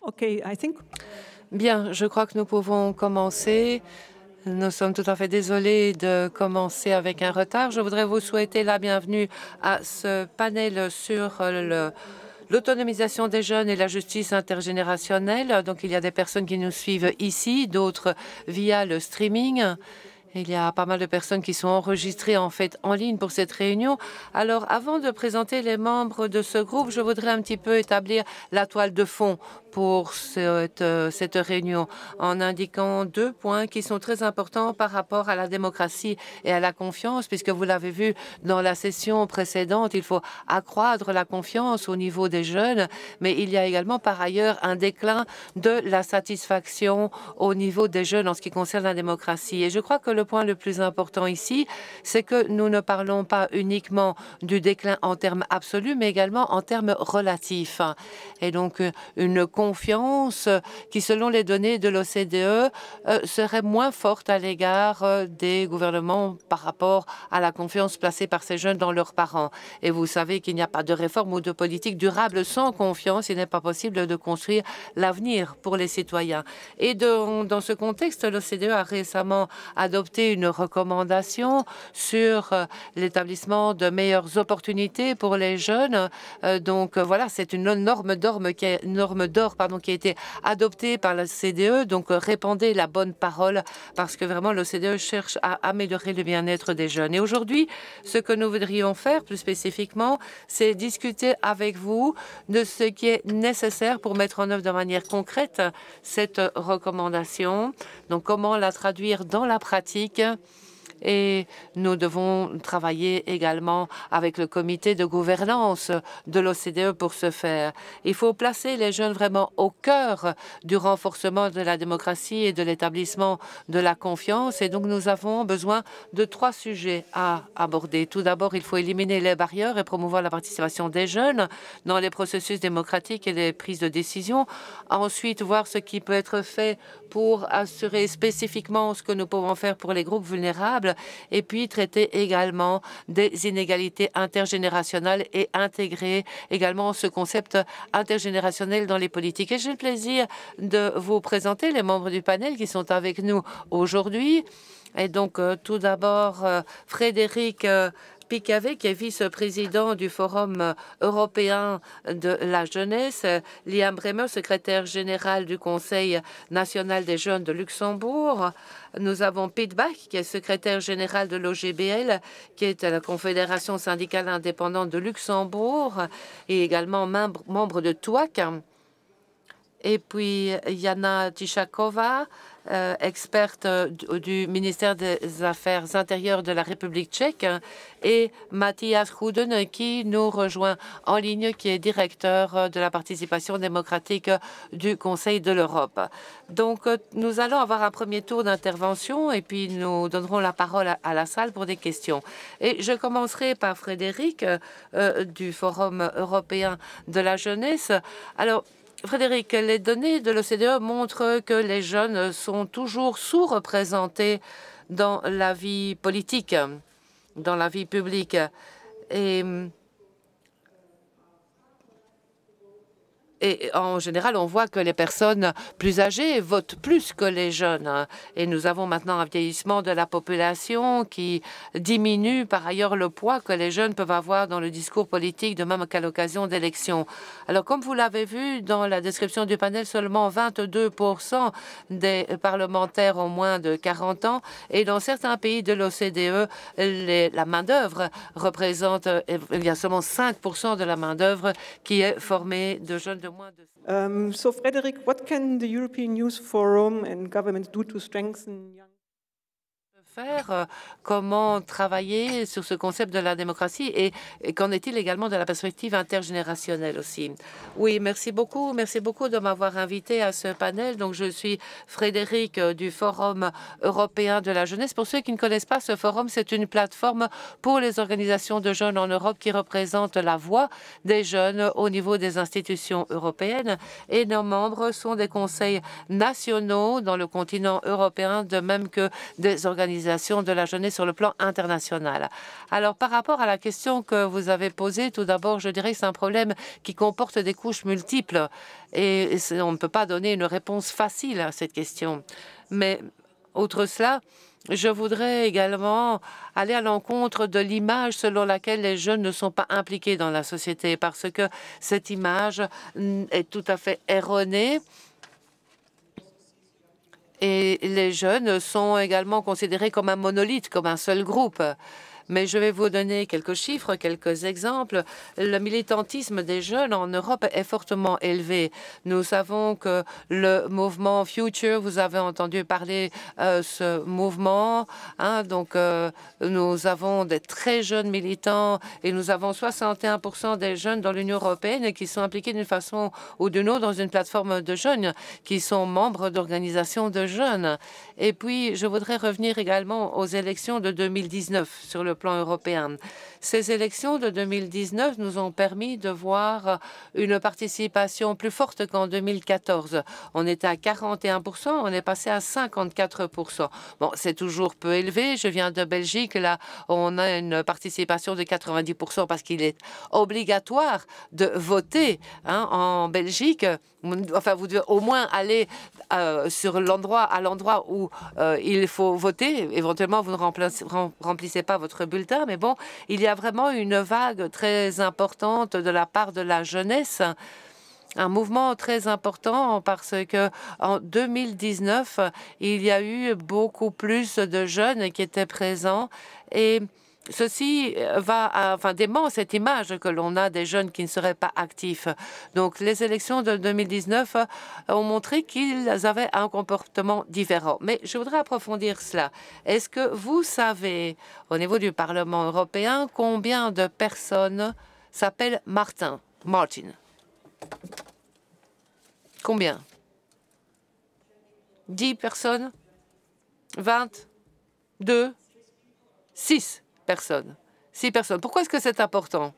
Okay, I think... Bien, je crois que nous pouvons commencer. Nous sommes tout à fait désolés de commencer avec un retard. Je voudrais vous souhaiter la bienvenue à ce panel sur l'autonomisation des jeunes et la justice intergénérationnelle. Donc, il y a des personnes qui nous suivent ici, d'autres via le streaming. Il y a pas mal de personnes qui sont enregistrées en fait en ligne pour cette réunion. Alors, avant de présenter les membres de ce groupe, je voudrais un petit peu établir la toile de fond pour cette réunion en indiquant 2 points qui sont très importants par rapport à la démocratie et à la confiance, puisque vous l'avez vu dans la session précédente, il faut accroître la confiance au niveau des jeunes, mais il y a également par ailleurs un déclin de la satisfaction au niveau des jeunes en ce qui concerne la démocratie. Et je crois que le point le plus important ici, c'est que nous ne parlons pas uniquement du déclin en termes absolus, mais également en termes relatifs. Et donc, une confiance qui, selon les données de l'OCDE, serait moins forte à l'égard des gouvernements par rapport à la confiance placée par ces jeunes dans leurs parents. Et vous savez qu'il n'y a pas de réforme ou de politique durable sans confiance. Il n'est pas possible de construire l'avenir pour les citoyens. Et dans ce contexte, l'OCDE a récemment adopté une recommandation sur l'établissement de meilleures opportunités pour les jeunes. Donc voilà, c'est une norme d'or qui a été adoptée par la CDE. Donc répandez la bonne parole parce que vraiment l'OCDE cherche à améliorer le bien-être des jeunes. Et aujourd'hui, ce que nous voudrions faire plus spécifiquement, c'est discuter avec vous de ce qui est nécessaire pour mettre en œuvre de manière concrète cette recommandation. Donc comment la traduire dans la pratique. Et nous devons travailler également avec le comité de gouvernance de l'OCDE pour ce faire. Il faut placer les jeunes vraiment au cœur du renforcement de la démocratie et de l'établissement de la confiance. Et donc, nous avons besoin de 3 sujets à aborder. Tout d'abord, il faut éliminer les barrières et promouvoir la participation des jeunes dans les processus démocratiques et les prises de décision. Ensuite, voir ce qui peut être fait pour assurer spécifiquement ce que nous pouvons faire pour les groupes vulnérables et puis traiter également des inégalités intergénérationnelles et intégrer également ce concept intergénérationnel dans les politiques. Et j'ai le plaisir de vous présenter les membres du panel qui sont avec nous aujourd'hui. Et donc, tout d'abord, Frédéric Picavet, qui est vice-président du Forum européen de la jeunesse, Liam Bremer, secrétaire général du Conseil national des jeunes de Luxembourg. Nous avons Pete Bach, qui est secrétaire général de l'OGBL, qui est la Confédération syndicale indépendante de Luxembourg, et également membre de TUAC. Et puis Jana Tichakova, experte du ministère des Affaires intérieures de la République tchèque, et Matthias Houden, qui nous rejoint en ligne, qui est directeur de la participation démocratique du Conseil de l'Europe. Donc, nous allons avoir un premier tour d'intervention et puis nous donnerons la parole à la salle pour des questions. Et je commencerai par Frédéric du Forum européen de la jeunesse. Alors, Frédéric, les données de l'OCDE montrent que les jeunes sont toujours sous-représentés dans la vie politique, dans la vie publique. Et en général, on voit que les personnes plus âgées votent plus que les jeunes. Et nous avons maintenant un vieillissement de la population qui diminue par ailleurs le poids que les jeunes peuvent avoir dans le discours politique, de même qu'à l'occasion d'élections. Alors, comme vous l'avez vu dans la description du panel, seulement 22% des parlementaires ont moins de 40 ans. Et dans certains pays de l'OCDE, la main-d'œuvre représente, il y a seulement 5% de la main-d'œuvre qui est formée de jeunes de moins de... So, Frederick, what can the European Youth Forum and governments do to strengthen young comment travailler sur ce concept de la démocratie et qu'en est-il également de la perspective intergénérationnelle aussi? Oui, merci beaucoup de m'avoir invité à ce panel. Donc, je suis Frédéric du Forum européen de la jeunesse. Pour ceux qui ne connaissent pas ce forum, c'est une plateforme pour les organisations de jeunes en Europe qui représente la voix des jeunes au niveau des institutions européennes. Et nos membres sont des conseils nationaux dans le continent européen, de même que des organisations mobilisation de la jeunesse sur le plan international. Alors, par rapport à la question que vous avez posée, tout d'abord, je dirais que c'est un problème qui comporte des couches multiples et on ne peut pas donner une réponse facile à cette question. Mais, outre cela, je voudrais également aller à l'encontre de l'image selon laquelle les jeunes ne sont pas impliqués dans la société, parce que cette image est tout à fait erronée. Et les jeunes sont également considérés comme un monolithe, comme un seul groupe. Mais je vais vous donner quelques chiffres, quelques exemples. Le militantisme des jeunes en Europe est fortement élevé. Nous savons que le mouvement Future, vous avez entendu parler ce mouvement. Nous avons des très jeunes militants et nous avons 61% des jeunes dans l'Union européenne qui sont impliqués d'une façon ou d'une autre dans une plateforme de jeunes, qui sont membres d'organisations de jeunes. Et puis, je voudrais revenir également aux élections de 2019 sur le plan européen. Ces élections de 2019 nous ont permis de voir une participation plus forte qu'en 2014. On était à 41%, on est passé à 54%. Bon, c'est toujours peu élevé. Je viens de Belgique, là, on a une participation de 90% parce qu'il est obligatoire de voter en Belgique. Enfin, vous devez au moins aller à l'endroit où il faut voter. Éventuellement, vous ne remplissez pas votre bulletin, mais bon, il y a vraiment une vague très importante de la part de la jeunesse, un mouvement très important parce que en 2019, il y a eu beaucoup plus de jeunes qui étaient présents et ceci dément cette image que l'on a des jeunes qui ne seraient pas actifs. Donc, les élections de 2019 ont montré qu'ils avaient un comportement différent. Mais je voudrais approfondir cela. Est-ce que vous savez, au niveau du Parlement européen, combien de personnes s'appellent Martin? Combien? 10 personnes? 20? 2? 6 personnes. 6 personnes. Pourquoi est-ce que c'est important?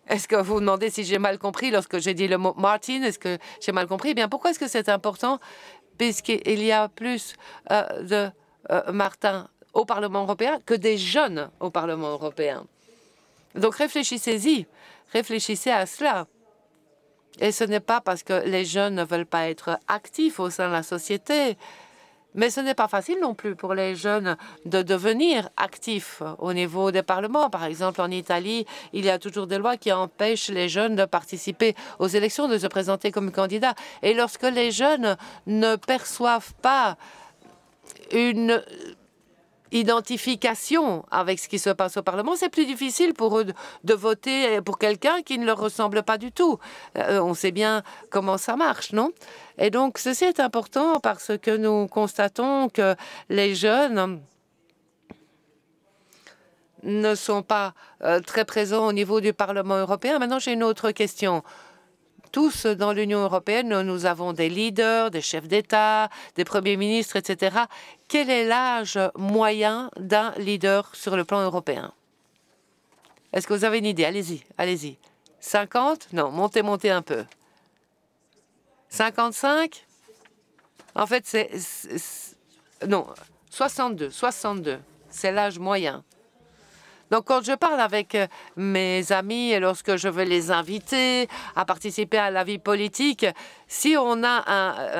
Est-ce que vous vous demandez si j'ai mal compris lorsque j'ai dit le mot Martin? Est-ce que j'ai mal compris? Eh bien, pourquoi est-ce que c'est important? Puisqu'il y a plus de Martin au Parlement européen que des jeunes au Parlement européen. Donc, réfléchissez-y. Réfléchissez à cela. Et ce n'est pas parce que les jeunes ne veulent pas être actifs au sein de la société. Mais ce n'est pas facile non plus pour les jeunes de devenir actifs au niveau des parlements. Par exemple, en Italie, il y a toujours des lois qui empêchent les jeunes de participer aux élections, de se présenter comme candidats. Et lorsque les jeunes ne perçoivent pas une identification avec ce qui se passe au Parlement, c'est plus difficile pour eux de voter pour quelqu'un qui ne leur ressemble pas du tout. On sait bien comment ça marche, non? Et donc, ceci est important parce que nous constatons que les jeunes ne sont pas très présents au niveau du Parlement européen. Maintenant, j'ai une autre question. Tous dans l'Union européenne, nous avons des leaders, des chefs d'État, des premiers ministres, etc. Quel est l'âge moyen d'un leader sur le plan européen? Est-ce que vous avez une idée? Allez-y, allez-y. 50? Non, montez un peu. 55? En fait, non, 62. C'est l'âge moyen. Donc, quand je parle avec mes amis et lorsque je veux les inviter à participer à la vie politique, si on a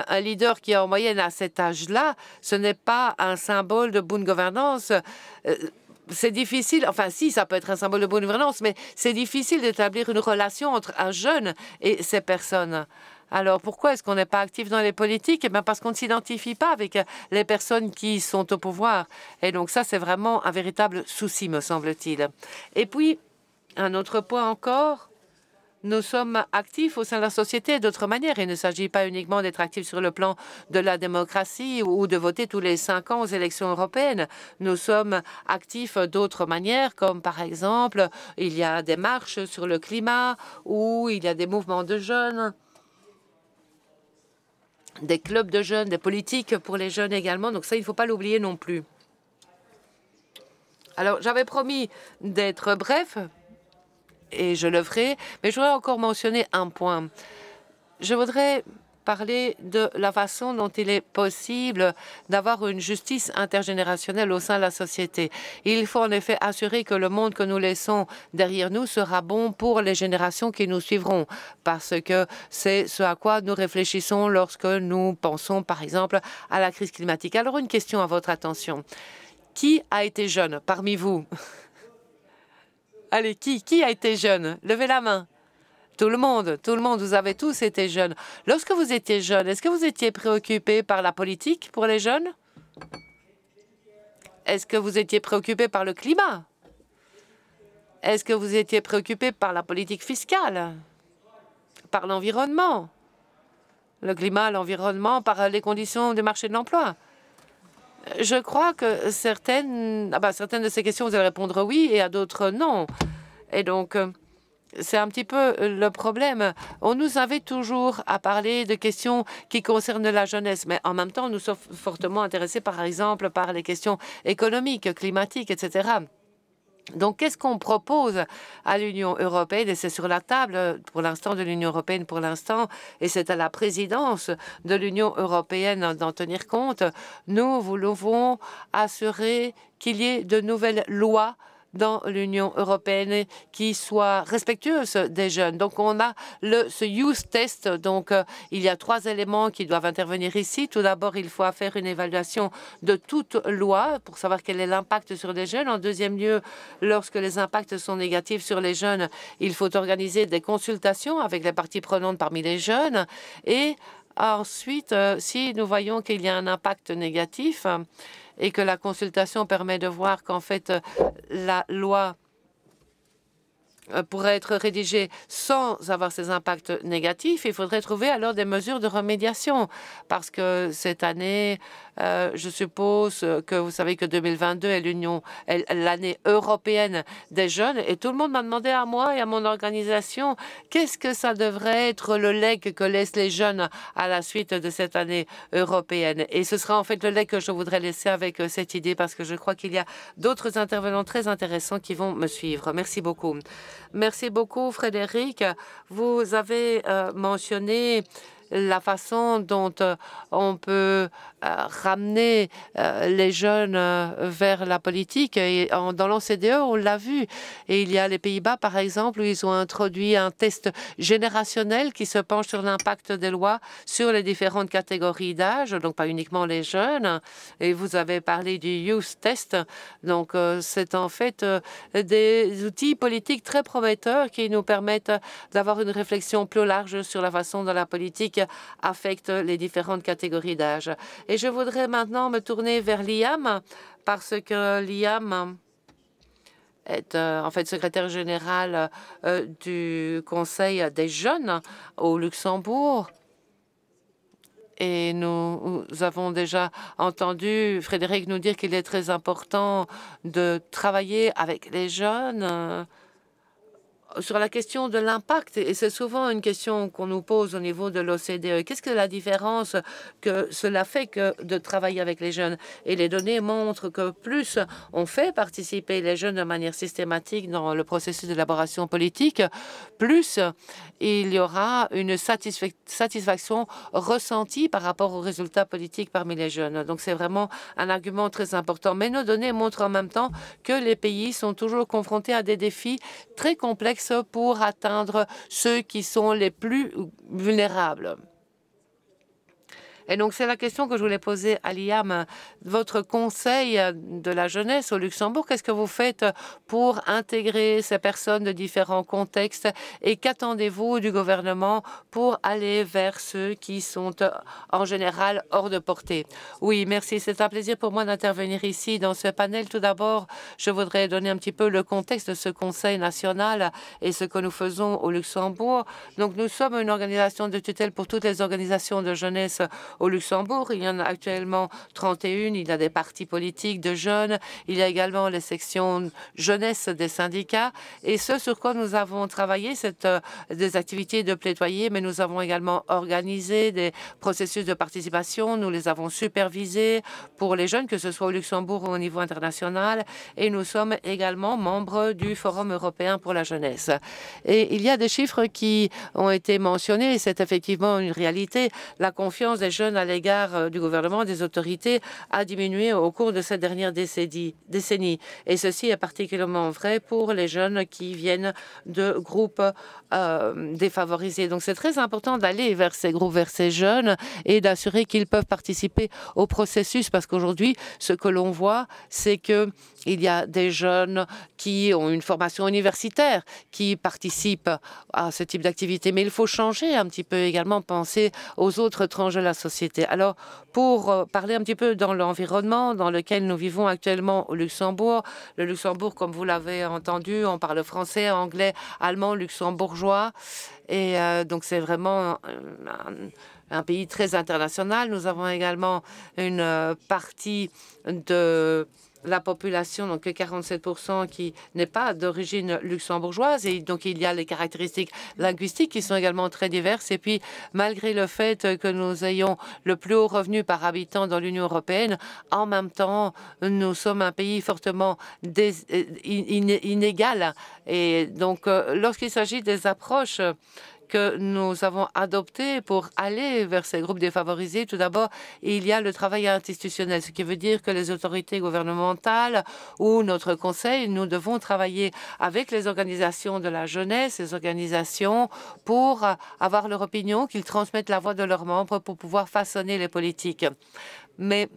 un leader qui est en moyenne à cet âge-là, ce n'est pas un symbole de bonne gouvernance. C'est difficile, enfin si, ça peut être un symbole de bonne gouvernance, mais c'est difficile d'établir une relation entre un jeune et ces personnes. Alors, pourquoi est-ce qu'on n'est pas actif dans les politiques? Eh bien, parce qu'on ne s'identifie pas avec les personnes qui sont au pouvoir. Et donc, ça, c'est vraiment un véritable souci, me semble-t-il. Et puis, un autre point encore, nous sommes actifs au sein de la société d'autres manières. Il ne s'agit pas uniquement d'être actifs sur le plan de la démocratie ou de voter tous les 5 ans aux élections européennes. Nous sommes actifs d'autres manières, comme par exemple, il y a des marches sur le climat ou il y a des mouvements de jeunes, des clubs de jeunes, des politiques pour les jeunes également. Donc ça, il ne faut pas l'oublier non plus. Alors, j'avais promis d'être bref, et je le ferai, mais je voudrais encore mentionner un point. Je voudrais parlé de la façon dont il est possible d'avoir une justice intergénérationnelle au sein de la société. Il faut en effet assurer que le monde que nous laissons derrière nous sera bon pour les générations qui nous suivront, parce que c'est ce à quoi nous réfléchissons lorsque nous pensons, par exemple, à la crise climatique. Alors, une question à votre attention. Qui a été jeune parmi vous? Allez, qui a été jeune? Levez la main. Tout le monde, vous avez tous été jeunes. Lorsque vous étiez jeune, est-ce que vous étiez préoccupé par la politique pour les jeunes? Est-ce que vous étiez préoccupé par le climat? Est-ce que vous étiez préoccupé par la politique fiscale? Par l'environnement? Le climat, l'environnement, par les conditions du marché de l'emploi? Je crois que certaines de ces questions, vous allez répondre oui et à d'autres non. Et donc, c'est un petit peu le problème. On nous invite toujours à parler de questions qui concernent la jeunesse, mais en même temps, nous sommes fortement intéressés, par exemple, par les questions économiques, climatiques, etc. Donc, qu'est-ce qu'on propose à l'Union européenne? Et c'est sur la table pour l'instant de l'Union européenne pour l'instant, et c'est à la présidence de l'Union européenne d'en tenir compte. Nous voulons assurer qu'il y ait de nouvelles lois dans l'Union européenne qui soient respectueuses des jeunes. Donc, on a ce Youth Test. Donc, il y a 3 éléments qui doivent intervenir ici. Tout d'abord, il faut faire une évaluation de toute loi pour savoir quel est l'impact sur les jeunes. En deuxième lieu, lorsque les impacts sont négatifs sur les jeunes, il faut organiser des consultations avec les parties prenantes parmi les jeunes. Et ensuite, si nous voyons qu'il y a un impact négatif, et que la consultation permet de voir qu'en fait, la loi pourrait être rédigée sans avoir ces impacts négatifs, il faudrait trouver alors des mesures de remédiation. Parce que cette année, je suppose que vous savez que 2022 est l'année européenne des jeunes. Et tout le monde m'a demandé à moi et à mon organisation qu'est-ce que ça devrait être le legs que laissent les jeunes à la suite de cette année européenne. Et ce sera en fait le legs que je voudrais laisser avec cette idée parce que je crois qu'il y a d'autres intervenants très intéressants qui vont me suivre. Merci beaucoup. Merci beaucoup, Frédéric. Vous avez mentionné la façon dont on peut ramener les jeunes vers la politique. Et dans l'OCDE, on l'a vu. Et il y a les Pays-Bas, par exemple, où ils ont introduit un test générationnel qui se penche sur l'impact des lois sur les différentes catégories d'âge, donc pas uniquement les jeunes. Et vous avez parlé du Youth Test. Donc, c'est en fait des outils politiques très prometteurs qui nous permettent d'avoir une réflexion plus large sur la façon dont la politique affecte les différentes catégories d'âge. Et je voudrais maintenant me tourner vers Liam, parce que Liam est en fait secrétaire général du Conseil des jeunes au Luxembourg. Et nous avons déjà entendu Frédéric nous dire qu'il est très important de travailler avec les jeunes sur la question de l'impact, et c'est souvent une question qu'on nous pose au niveau de l'OCDE. Qu'est-ce que la différence que cela fait que de travailler avec les jeunes? Et les données montrent que plus on fait participer les jeunes de manière systématique dans le processus d'élaboration politique, plus il y aura une satisfaction ressentie par rapport aux résultats politiques parmi les jeunes. Donc c'est vraiment un argument très important. Mais nos données montrent en même temps que les pays sont toujours confrontés à des défis très complexes pour atteindre ceux qui sont les plus vulnérables. Et donc, c'est la question que je voulais poser à Liam. Votre conseil de la jeunesse au Luxembourg, qu'est-ce que vous faites pour intégrer ces personnes de différents contextes et qu'attendez-vous du gouvernement pour aller vers ceux qui sont en général hors de portée? Oui, merci. C'est un plaisir pour moi d'intervenir ici dans ce panel. Tout d'abord, je voudrais donner un petit peu le contexte de ce Conseil national et ce que nous faisons au Luxembourg. Donc, nous sommes une organisation de tutelle pour toutes les organisations de jeunesse au Luxembourg. Il y en a actuellement 31. Il y a des partis politiques de jeunes. Il y a également les sections jeunesse des syndicats. Et ce sur quoi nous avons travaillé, c'est des activités de plaidoyer, mais nous avons également organisé des processus de participation. Nous les avons supervisés pour les jeunes, que ce soit au Luxembourg ou au niveau international. Et nous sommes également membres du Forum européen pour la jeunesse. Et il y a des chiffres qui ont été mentionnés. C'est effectivement une réalité. La confiance des jeunes à l'égard du gouvernement, des autorités, a diminué au cours de cette dernière décennie. Et ceci est particulièrement vrai pour les jeunes qui viennent de groupes défavorisés. Donc c'est très important d'aller vers ces groupes, vers ces jeunes et d'assurer qu'ils peuvent participer au processus, parce qu'aujourd'hui, ce que l'on voit, c'est qu'il y a des jeunes qui ont une formation universitaire, qui participent à ce type d'activité. Mais il faut changer un petit peu également, penser aux autres tranches de la société. Alors, pour parler un petit peu dans l'environnement dans lequel nous vivons actuellement au Luxembourg, le Luxembourg, comme vous l'avez entendu, on parle français, anglais, allemand, luxembourgeois. Et donc, c'est vraiment un pays très international. Nous avons également une partie de la population, donc 47%, qui n'est pas d'origine luxembourgeoise. Et donc, il y a les caractéristiques linguistiques qui sont également très diverses. Et puis, malgré le fait que nous ayons le plus haut revenu par habitant dans l'Union européenne, en même temps, nous sommes un pays fortement inégal. Et donc, lorsqu'il s'agit des approches que nous avons adopté pour aller vers ces groupes défavorisés, tout d'abord, il y a le travail institutionnel, ce qui veut dire que les autorités gouvernementales ou notre conseil, nous devons travailler avec les organisations de la jeunesse, les organisations, pour avoir leur opinion, qu'ils transmettent la voix de leurs membres pour pouvoir façonner les politiques. Mais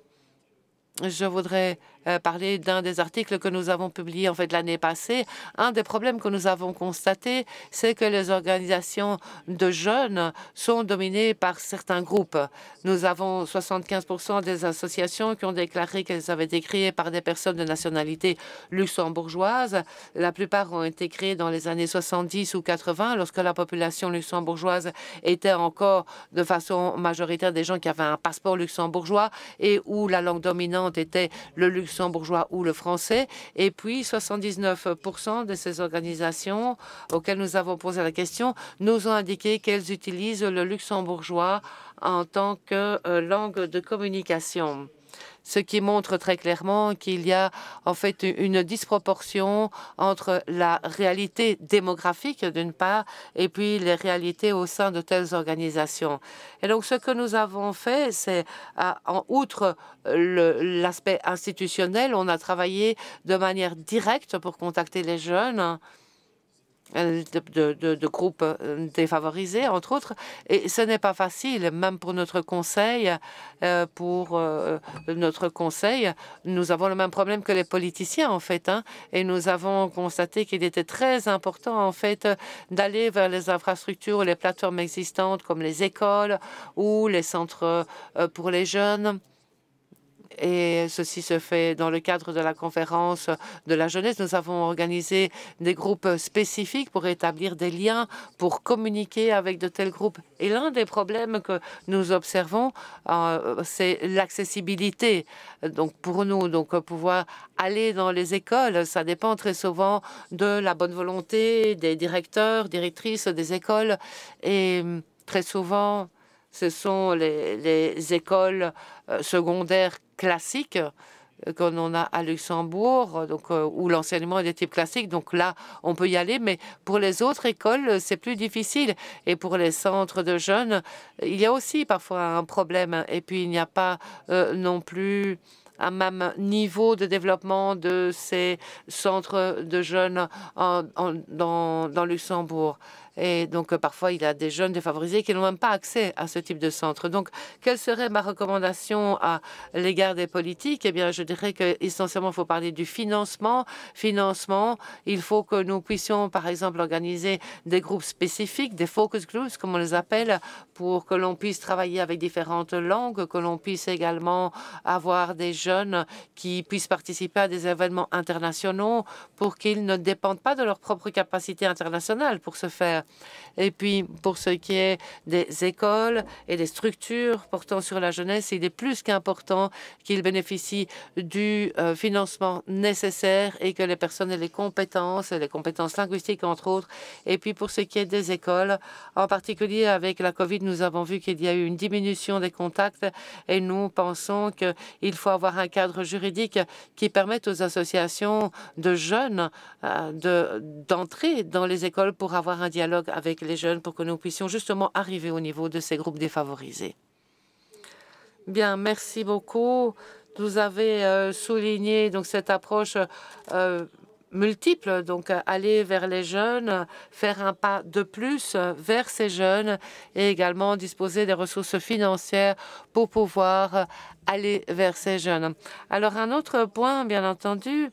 je voudrais parler d'un des articles que nous avons publié en fait l'année passée. Un des problèmes que nous avons constaté, c'est que les organisations de jeunes sont dominées par certains groupes. Nous avons 75% des associations qui ont déclaré qu'elles avaient été créées par des personnes de nationalité luxembourgeoise. La plupart ont été créées dans les années 70 ou 80, lorsque la population luxembourgeoise était encore de façon majoritaire des gens qui avaient un passeport luxembourgeois et où la langue dominante était le luxembourgeois ou le français. Et puis, 79% de ces organisations auxquelles nous avons posé la question nous ont indiqué qu'elles utilisent le luxembourgeois en tant que langue de communication. Ce qui montre très clairement qu'il y a en fait une disproportion entre la réalité démographique d'une part et puis les réalités au sein de telles organisations. Et donc ce que nous avons fait, c'est en outre l'aspect institutionnel, on a travaillé de manière directe pour contacter les jeunes de groupes défavorisés, entre autres. Et ce n'est pas facile, même pour notre conseil. Nous avons le même problème que les politiciens, en fait. Et nous avons constaté qu'il était très important, en fait, d'aller vers les infrastructures, les plateformes existantes, comme les écoles ou les centres pour les jeunes. Et ceci se fait dans le cadre de la conférence de la jeunesse. Nous avons organisé des groupes spécifiques pour établir des liens, pour communiquer avec de tels groupes. Et l'un des problèmes que nous observons, c'est l'accessibilité. Donc pour nous, pouvoir aller dans les écoles, ça dépend très souvent de la bonne volonté des directeurs, directrices des écoles. Et très souvent, ce sont les écoles secondaires classiques qu'on a à Luxembourg, donc où l'enseignement est de type classique. Donc là, on peut y aller, mais pour les autres écoles, c'est plus difficile. Et pour les centres de jeunes, il y a aussi parfois un problème. Et puis, il n'y a pas non plus un même niveau de développement de ces centres de jeunes dans Luxembourg. Et donc, parfois, il y a des jeunes défavorisés qui n'ont même pas accès à ce type de centre. Donc, quelle serait ma recommandation à l'égard des politiques? Eh bien, je dirais qu'essentiellement, il faut parler du financement. Il faut que nous puissions, par exemple, organiser des groupes spécifiques, des focus groups, comme on les appelle, pour que l'on puisse travailler avec différentes langues, que l'on puisse également avoir des jeunes qui puissent participer à des événements internationaux pour qu'ils ne dépendent pas de leur propre capacité internationale pour se faire. Et puis, pour ce qui est des écoles et des structures portant sur la jeunesse, il est plus qu'important qu'ils bénéficient du financement nécessaire et que les personnes aient les compétences linguistiques, entre autres. Et puis, pour ce qui est des écoles, en particulier avec la COVID, nous avons vu qu'il y a eu une diminution des contacts et nous pensons qu'il faut avoir un cadre juridique qui permette aux associations de jeunes d'entrer dans les écoles pour avoir un dialogue avec les jeunes pour que nous puissions justement arriver au niveau de ces groupes défavorisés. Bien, merci beaucoup. Vous avez souligné donc cette approche multiple, donc aller vers les jeunes, faire un pas de plus vers ces jeunes et également disposer des ressources financières pour pouvoir aller vers ces jeunes. Alors un autre point, bien entendu,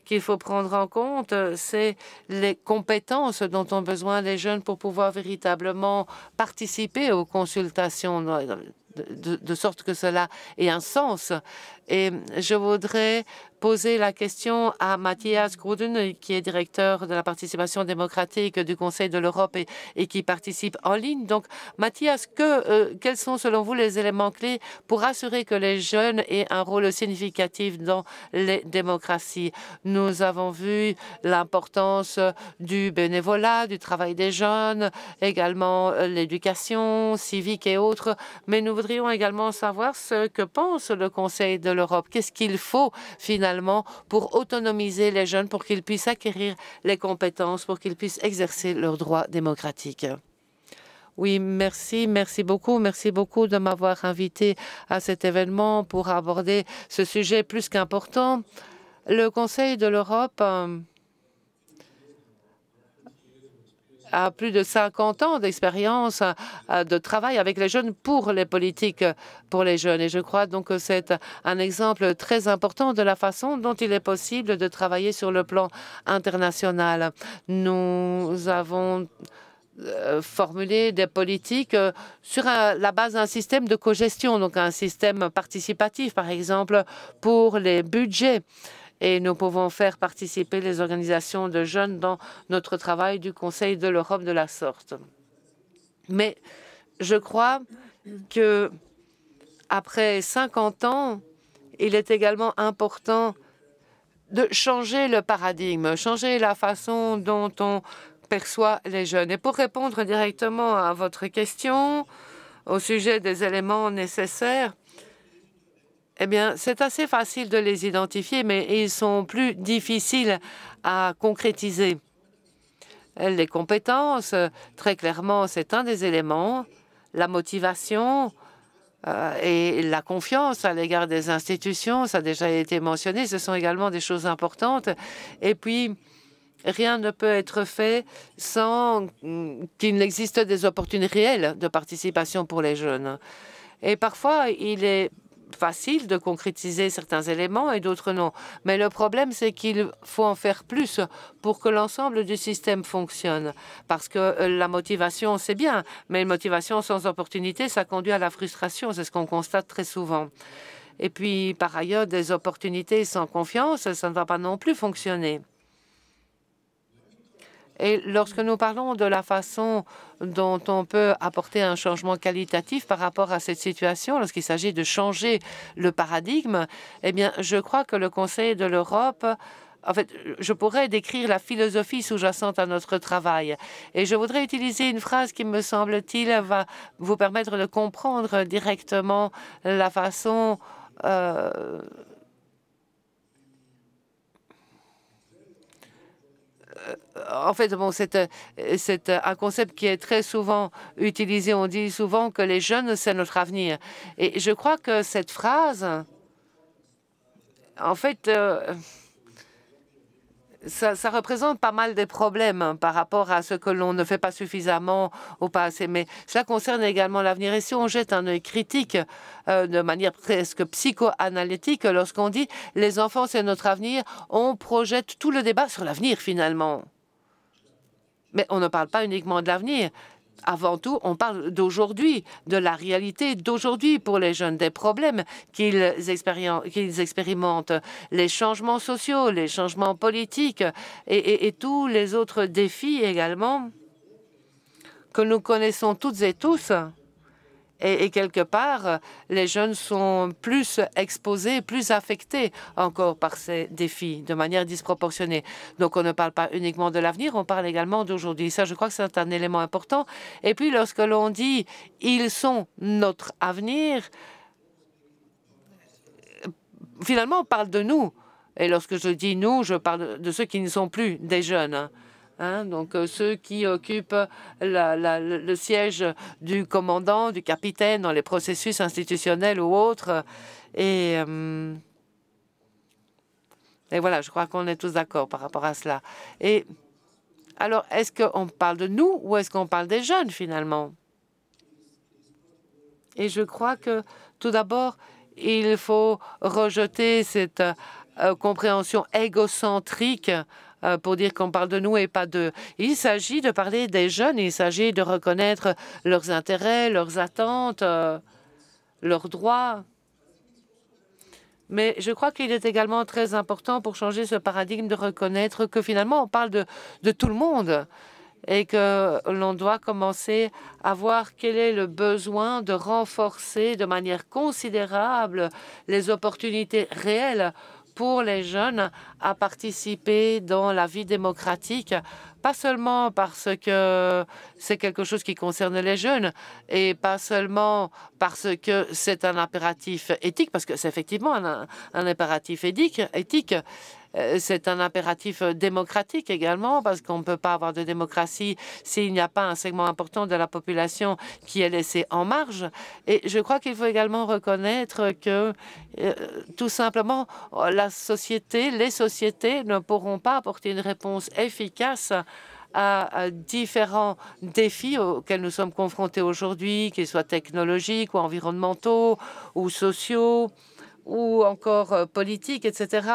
qu'il faut prendre en compte, c'est les compétences dont ont besoin les jeunes pour pouvoir véritablement participer aux consultations, de sorte que cela ait un sens. Et je voudrais poser la question à Matthias Gruden, qui est directeur de la participation démocratique du Conseil de l'Europe et qui participe en ligne. Donc, Matthias, quels sont selon vous les éléments clés pour assurer que les jeunes aient un rôle significatif dans les démocraties? Nous avons vu l'importance du bénévolat, du travail des jeunes, également l'éducation civique et autres, mais nous voudrions également savoir ce que pense le Conseil de l'Europe. Qu'est-ce qu'il faut finalement pour autonomiser les jeunes, pour qu'ils puissent acquérir les compétences, pour qu'ils puissent exercer leurs droits démocratiques? Oui, merci beaucoup de m'avoir invité à cet événement pour aborder ce sujet plus qu'important. Le Conseil de l'Europe a plus de 50 ans d'expérience de travail avec les jeunes pour les politiques pour les jeunes. Et je crois donc que c'est un exemple très important de la façon dont il est possible de travailler sur le plan international. Nous avons formulé des politiques sur la base d'un système de cogestion, donc un système participatif, par exemple, pour les budgets. Et nous pouvons faire participer les organisations de jeunes dans notre travail du Conseil de l'Europe de la sorte. Mais je crois que après 50 ans, il est également important de changer le paradigme, changer la façon dont on perçoit les jeunes. Et pour répondre directement à votre question au sujet des éléments nécessaires, eh bien, c'est assez facile de les identifier, mais ils sont plus difficiles à concrétiser. Les compétences, très clairement, c'est un des éléments. La motivation et la confiance à l'égard des institutions, ça a déjà été mentionné, ce sont également des choses importantes. Et puis, rien ne peut être fait sans qu'il n'existe des opportunités réelles de participation pour les jeunes. Et parfois, il est facile de concrétiser certains éléments et d'autres non. Mais le problème, c'est qu'il faut en faire plus pour que l'ensemble du système fonctionne. Parce que la motivation, c'est bien, mais une motivation sans opportunité, ça conduit à la frustration. C'est ce qu'on constate très souvent. Et puis, par ailleurs, des opportunités sans confiance, ça ne va pas non plus fonctionner. Et lorsque nous parlons de la façon dont on peut apporter un changement qualitatif par rapport à cette situation, lorsqu'il s'agit de changer le paradigme, eh bien, je crois que le Conseil de l'Europe, en fait, je pourrais décrire la philosophie sous-jacente à notre travail. Et je voudrais utiliser une phrase qui, me semble-t-il, va vous permettre de comprendre directement la façon en fait, bon, c'est un concept qui est très souvent utilisé. On dit souvent que les jeunes, c'est notre avenir. Et je crois que cette phrase, en fait, ça représente pas mal des problèmes par rapport à ce que l'on ne fait pas suffisamment ou pas assez. Mais cela concerne également l'avenir. Et si on jette un œil critique de manière presque psychoanalytique, lorsqu'on dit « les enfants, c'est notre avenir », on projette tout le débat sur l'avenir finalement. Mais on ne parle pas uniquement de l'avenir. Avant tout, on parle d'aujourd'hui, de la réalité d'aujourd'hui pour les jeunes, des problèmes qu'ils expérimentent, les changements sociaux, les changements politiques et tous les autres défis également que nous connaissons toutes et tous. Et quelque part, les jeunes sont plus exposés, plus affectés encore par ces défis de manière disproportionnée. Donc, on ne parle pas uniquement de l'avenir, on parle également d'aujourd'hui. Ça, je crois que c'est un élément important. Et puis, lorsque l'on dit « ils sont notre avenir », finalement, on parle de nous. Et lorsque je dis « nous », je parle de ceux qui ne sont plus des jeunes. Donc, ceux qui occupent le siège du commandant, du capitaine dans les processus institutionnels ou autres. Et voilà, je crois qu'on est tous d'accord par rapport à cela. Et alors, est-ce qu'on parle de nous ou est-ce qu'on parle des jeunes, finalement? Et je crois que, tout d'abord, il faut rejeter cette compréhension égocentrique pour dire qu'on parle de nous et pas d'eux. Il s'agit de parler des jeunes, il s'agit de reconnaître leurs intérêts, leurs attentes, leurs droits. Mais je crois qu'il est également très important pour changer ce paradigme de reconnaître que finalement on parle de tout le monde et que l'on doit commencer à voir quel est le besoin de renforcer de manière considérable les opportunités réelles pour les jeunes à participer dans la vie démocratique, pas seulement parce que c'est quelque chose qui concerne les jeunes et pas seulement parce que c'est un impératif éthique, parce que c'est effectivement un impératif éthique. C'est un impératif démocratique également, parce qu'on ne peut pas avoir de démocratie s'il n'y a pas un segment important de la population qui est laissé en marge. Et je crois qu'il faut également reconnaître que, tout simplement, les sociétés ne pourront pas apporter une réponse efficace à différents défis auxquels nous sommes confrontés aujourd'hui, qu'ils soient technologiques ou environnementaux ou sociaux, ou encore politique, etc.,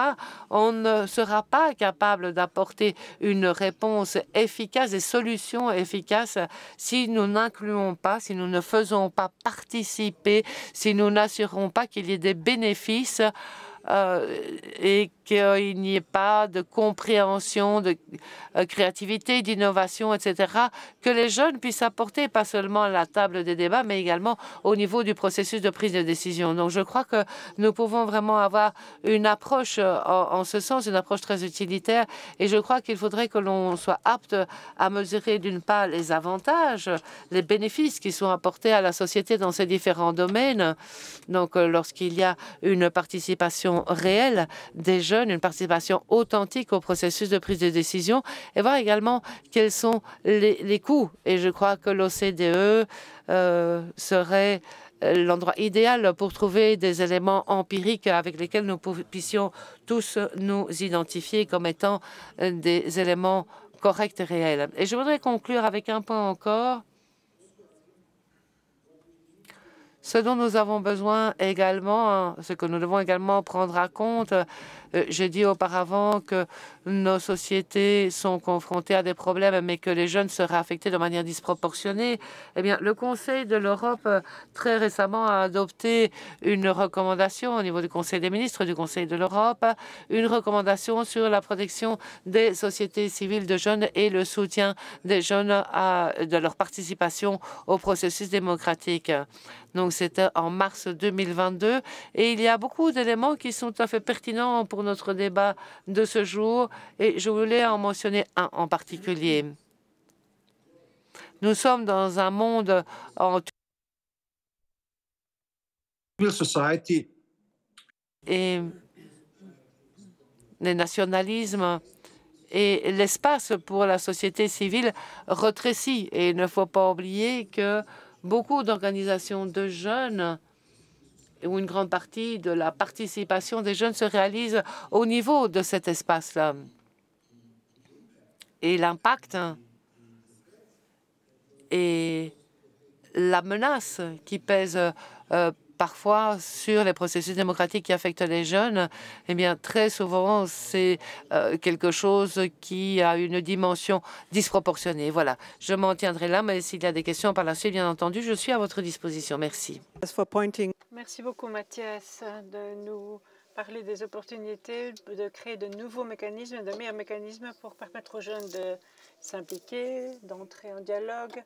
on ne sera pas capable d'apporter une réponse efficace, des solutions efficaces si nous n'incluons pas, si nous ne faisons pas participer, si nous n'assurons pas qu'il y ait des bénéfices et qu'il n'y ait pas de compréhension, de créativité, d'innovation, etc., que les jeunes puissent apporter, pas seulement à la table des débats, mais également au niveau du processus de prise de décision. Donc, je crois que nous pouvons vraiment avoir une approche en ce sens, une approche très utilitaire, et je crois qu'il faudrait que l'on soit apte à mesurer d'une part les avantages, les bénéfices qui sont apportés à la société dans ces différents domaines. Donc, lorsqu'il y a une participation réelle des jeunes, une participation authentique au processus de prise de décision, et voir également quels sont les coûts. Et je crois que l'OCDE serait l'endroit idéal pour trouver des éléments empiriques avec lesquels nous puissions tous nous identifier comme étant des éléments corrects et réels. Et je voudrais conclure avec un point encore. Ce dont nous avons besoin également, ce que nous devons également prendre en compte, j'ai dit auparavant que nos sociétés sont confrontées à des problèmes, mais que les jeunes seraient affectés de manière disproportionnée. Eh bien, le Conseil de l'Europe, très récemment, a adopté une recommandation au niveau du Conseil des ministres du Conseil de l'Europe, une recommandation sur la protection des sociétés civiles de jeunes et le soutien des jeunes de leur participation au processus démocratique. Donc, c'était en mars 2022. Et il y a beaucoup d'éléments qui sont tout à fait pertinents pour notre débat de ce jour. Et je voulais en mentionner un en particulier. Nous sommes dans un monde en et les nationalismes et l'espace pour la société civile retrécit. Et il ne faut pas oublier que beaucoup d'organisations de jeunes, où une grande partie de la participation des jeunes se réalise au niveau de cet espace-là. Et l'impact et la menace qui pèse parfois sur les processus démocratiques qui affectent les jeunes, eh bien, très souvent, c'est quelque chose qui a une dimension disproportionnée. Voilà, je m'en tiendrai là, mais s'il y a des questions par la suite, bien entendu, je suis à votre disposition. Merci. Merci beaucoup, Mathias, de nous parler des opportunités de créer de nouveaux mécanismes, de meilleurs mécanismes pour permettre aux jeunes de s'impliquer, d'entrer en dialogue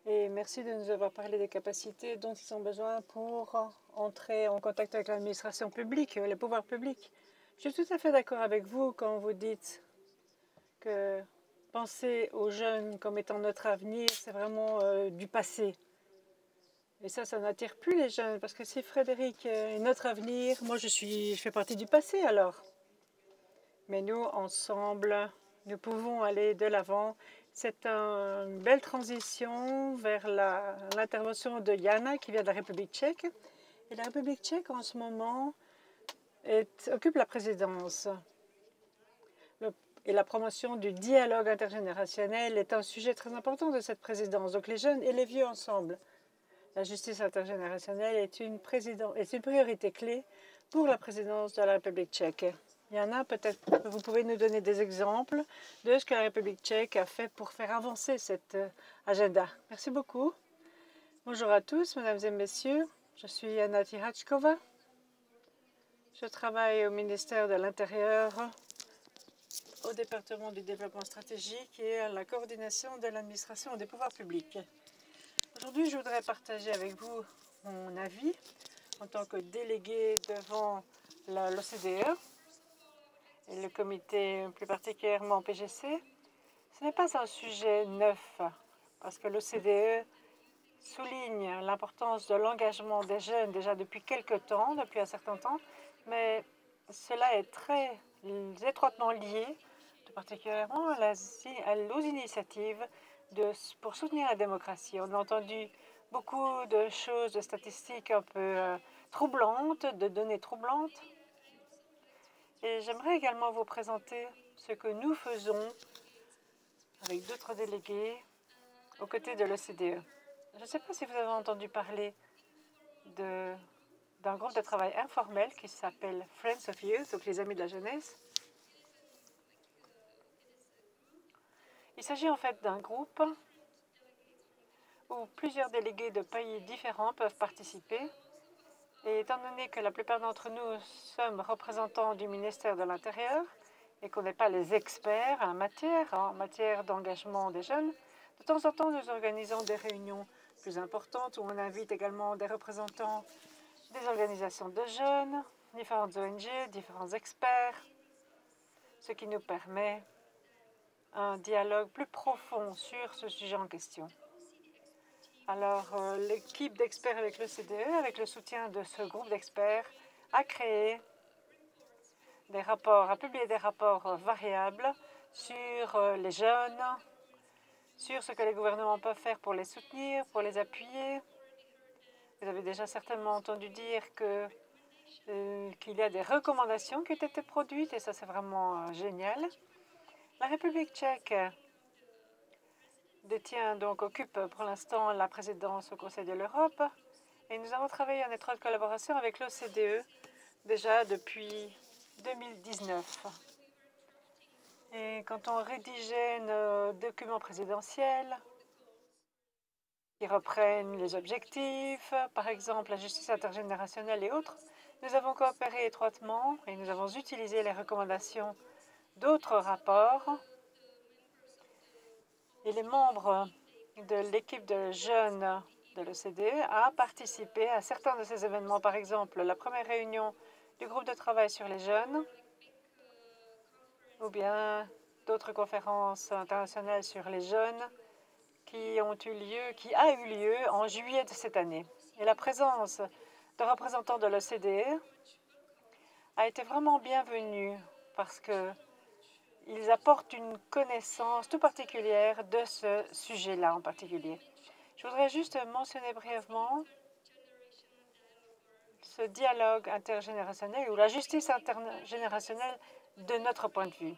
Et merci de nous avoir parlé des capacités dont ils ont besoin pour entrer en contact avec l'administration publique, les pouvoirs publics. Je suis tout à fait d'accord avec vous quand vous dites que penser aux jeunes comme étant notre avenir, c'est vraiment du passé. Et ça n'attire plus les jeunes, parce que si Frédéric est notre avenir, moi je fais partie du passé alors. Mais nous, ensemble, nous pouvons aller de l'avant. C'est une belle transition vers l'intervention de Jana, qui vient de la République tchèque. Et la République tchèque, en ce moment, occupe la présidence. Et la promotion du dialogue intergénérationnel est un sujet très important de cette présidence. Donc les jeunes et les vieux ensemble. La justice intergénérationnelle est une priorité clé pour la présidence de la République tchèque. Yana, peut-être vous pouvez nous donner des exemples de ce que la République tchèque a fait pour faire avancer cet agenda. Merci beaucoup. Bonjour à tous, mesdames et messieurs. Je suis Yana Tihachkova. Je travaille au ministère de l'Intérieur, au département du développement stratégique et à la coordination de l'administration des pouvoirs publics. Aujourd'hui, je voudrais partager avec vous mon avis en tant que délégué devant l'OCDE et le comité plus particulièrement PGC. Ce n'est pas un sujet neuf parce que l'OCDE souligne l'importance de l'engagement des jeunes déjà depuis quelque temps, depuis un certain temps, mais cela est très étroitement lié, tout particulièrement aux initiatives pour soutenir la démocratie. On a entendu beaucoup de choses, de statistiques un peu troublantes, de données troublantes. Et j'aimerais également vous présenter ce que nous faisons avec d'autres délégués aux côtés de l'OCDE. Je ne sais pas si vous avez entendu parler d'un groupe de travail informel qui s'appelle Friends of Youth, donc les Amis de la Jeunesse. Il s'agit en fait d'un groupe où plusieurs délégués de pays différents peuvent participer. Et étant donné que la plupart d'entre nous sommes représentants du ministère de l'Intérieur et qu'on n'est pas les experts en matière d'engagement des jeunes, de temps en temps, nous organisons des réunions plus importantes où on invite également des représentants des organisations de jeunes, différentes ONG, différents experts, ce qui nous permet un dialogue plus profond sur ce sujet en question. Alors, l'équipe d'experts avec l'OCDE, avec le soutien de ce groupe d'experts, a créé des rapports, a publié des rapports variables sur les jeunes, sur ce que les gouvernements peuvent faire pour les soutenir, pour les appuyer. Vous avez déjà certainement entendu dire qu'il y a des recommandations qui ont été produites, et ça, c'est vraiment génial. La République tchèque occupe pour l'instant la présidence au Conseil de l'Europe, et nous avons travaillé en étroite collaboration avec l'OCDE déjà depuis 2019. Et quand on rédigeait nos documents présidentiels qui reprennent les objectifs, par exemple la justice intergénérationnelle et autres, nous avons coopéré étroitement et nous avons utilisé les recommandations d'autres rapports. Et les membres de l'équipe de jeunes de l'OCDE a participé à certains de ces événements. Par exemple, la première réunion du groupe de travail sur les jeunes, ou bien d'autres conférences internationales sur les jeunes qui a eu lieu en juillet de cette année. Et la présence de représentants de l'OCDE a été vraiment bienvenue parce qu'ils apportent une connaissance tout particulière de ce sujet-là en particulier. Je voudrais juste mentionner brièvement ce dialogue intergénérationnel ou la justice intergénérationnelle de notre point de vue.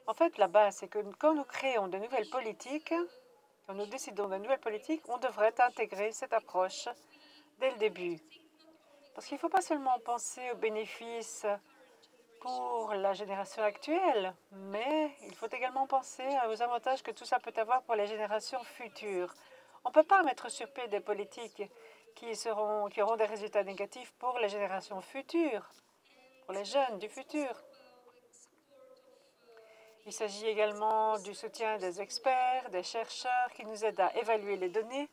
En fait, la base, c'est que quand nous créons de nouvelles politiques, quand nous décidons de nouvelles politiques, on devrait intégrer cette approche dès le début. Parce qu'il ne faut pas seulement penser aux bénéfices pour la génération actuelle, mais il faut également penser aux avantages que tout ça peut avoir pour les générations futures. On ne peut pas mettre sur pied des politiques qui auront des résultats négatifs pour les générations futures, pour les jeunes du futur. Il s'agit également du soutien des experts, des chercheurs qui nous aident à évaluer les données.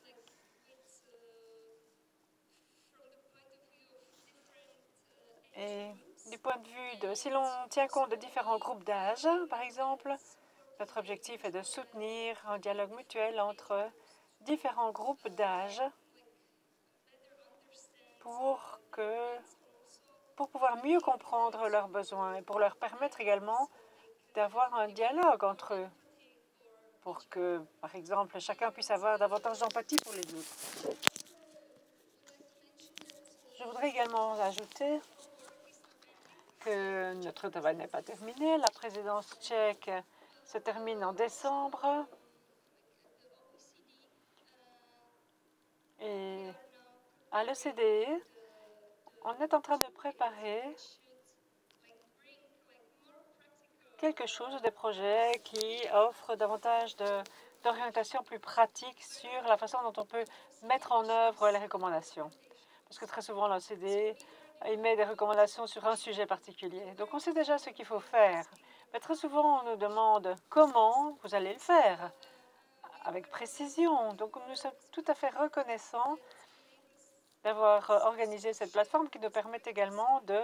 Et du point de vue de, si l'on tient compte de différents groupes d'âge, par exemple, notre objectif est de soutenir un dialogue mutuel entre différents groupes d'âge pour pouvoir mieux comprendre leurs besoins et pour leur permettre également d'avoir un dialogue entre eux, pour que, par exemple, chacun puisse avoir davantage d'empathie pour les autres. Je voudrais également ajouter que notre travail n'est pas terminé. La présidence tchèque se termine en décembre. Et à l'OCDE, on est en train de préparer quelque chose, des projets qui offrent davantage d'orientation plus pratique sur la façon dont on peut mettre en œuvre les recommandations. Parce que très souvent, l'OCDE émet des recommandations sur un sujet particulier. Donc, on sait déjà ce qu'il faut faire. Mais très souvent, on nous demande comment vous allez le faire avec précision. Donc, nous sommes tout à fait reconnaissants d'avoir organisé cette plateforme qui nous permet également de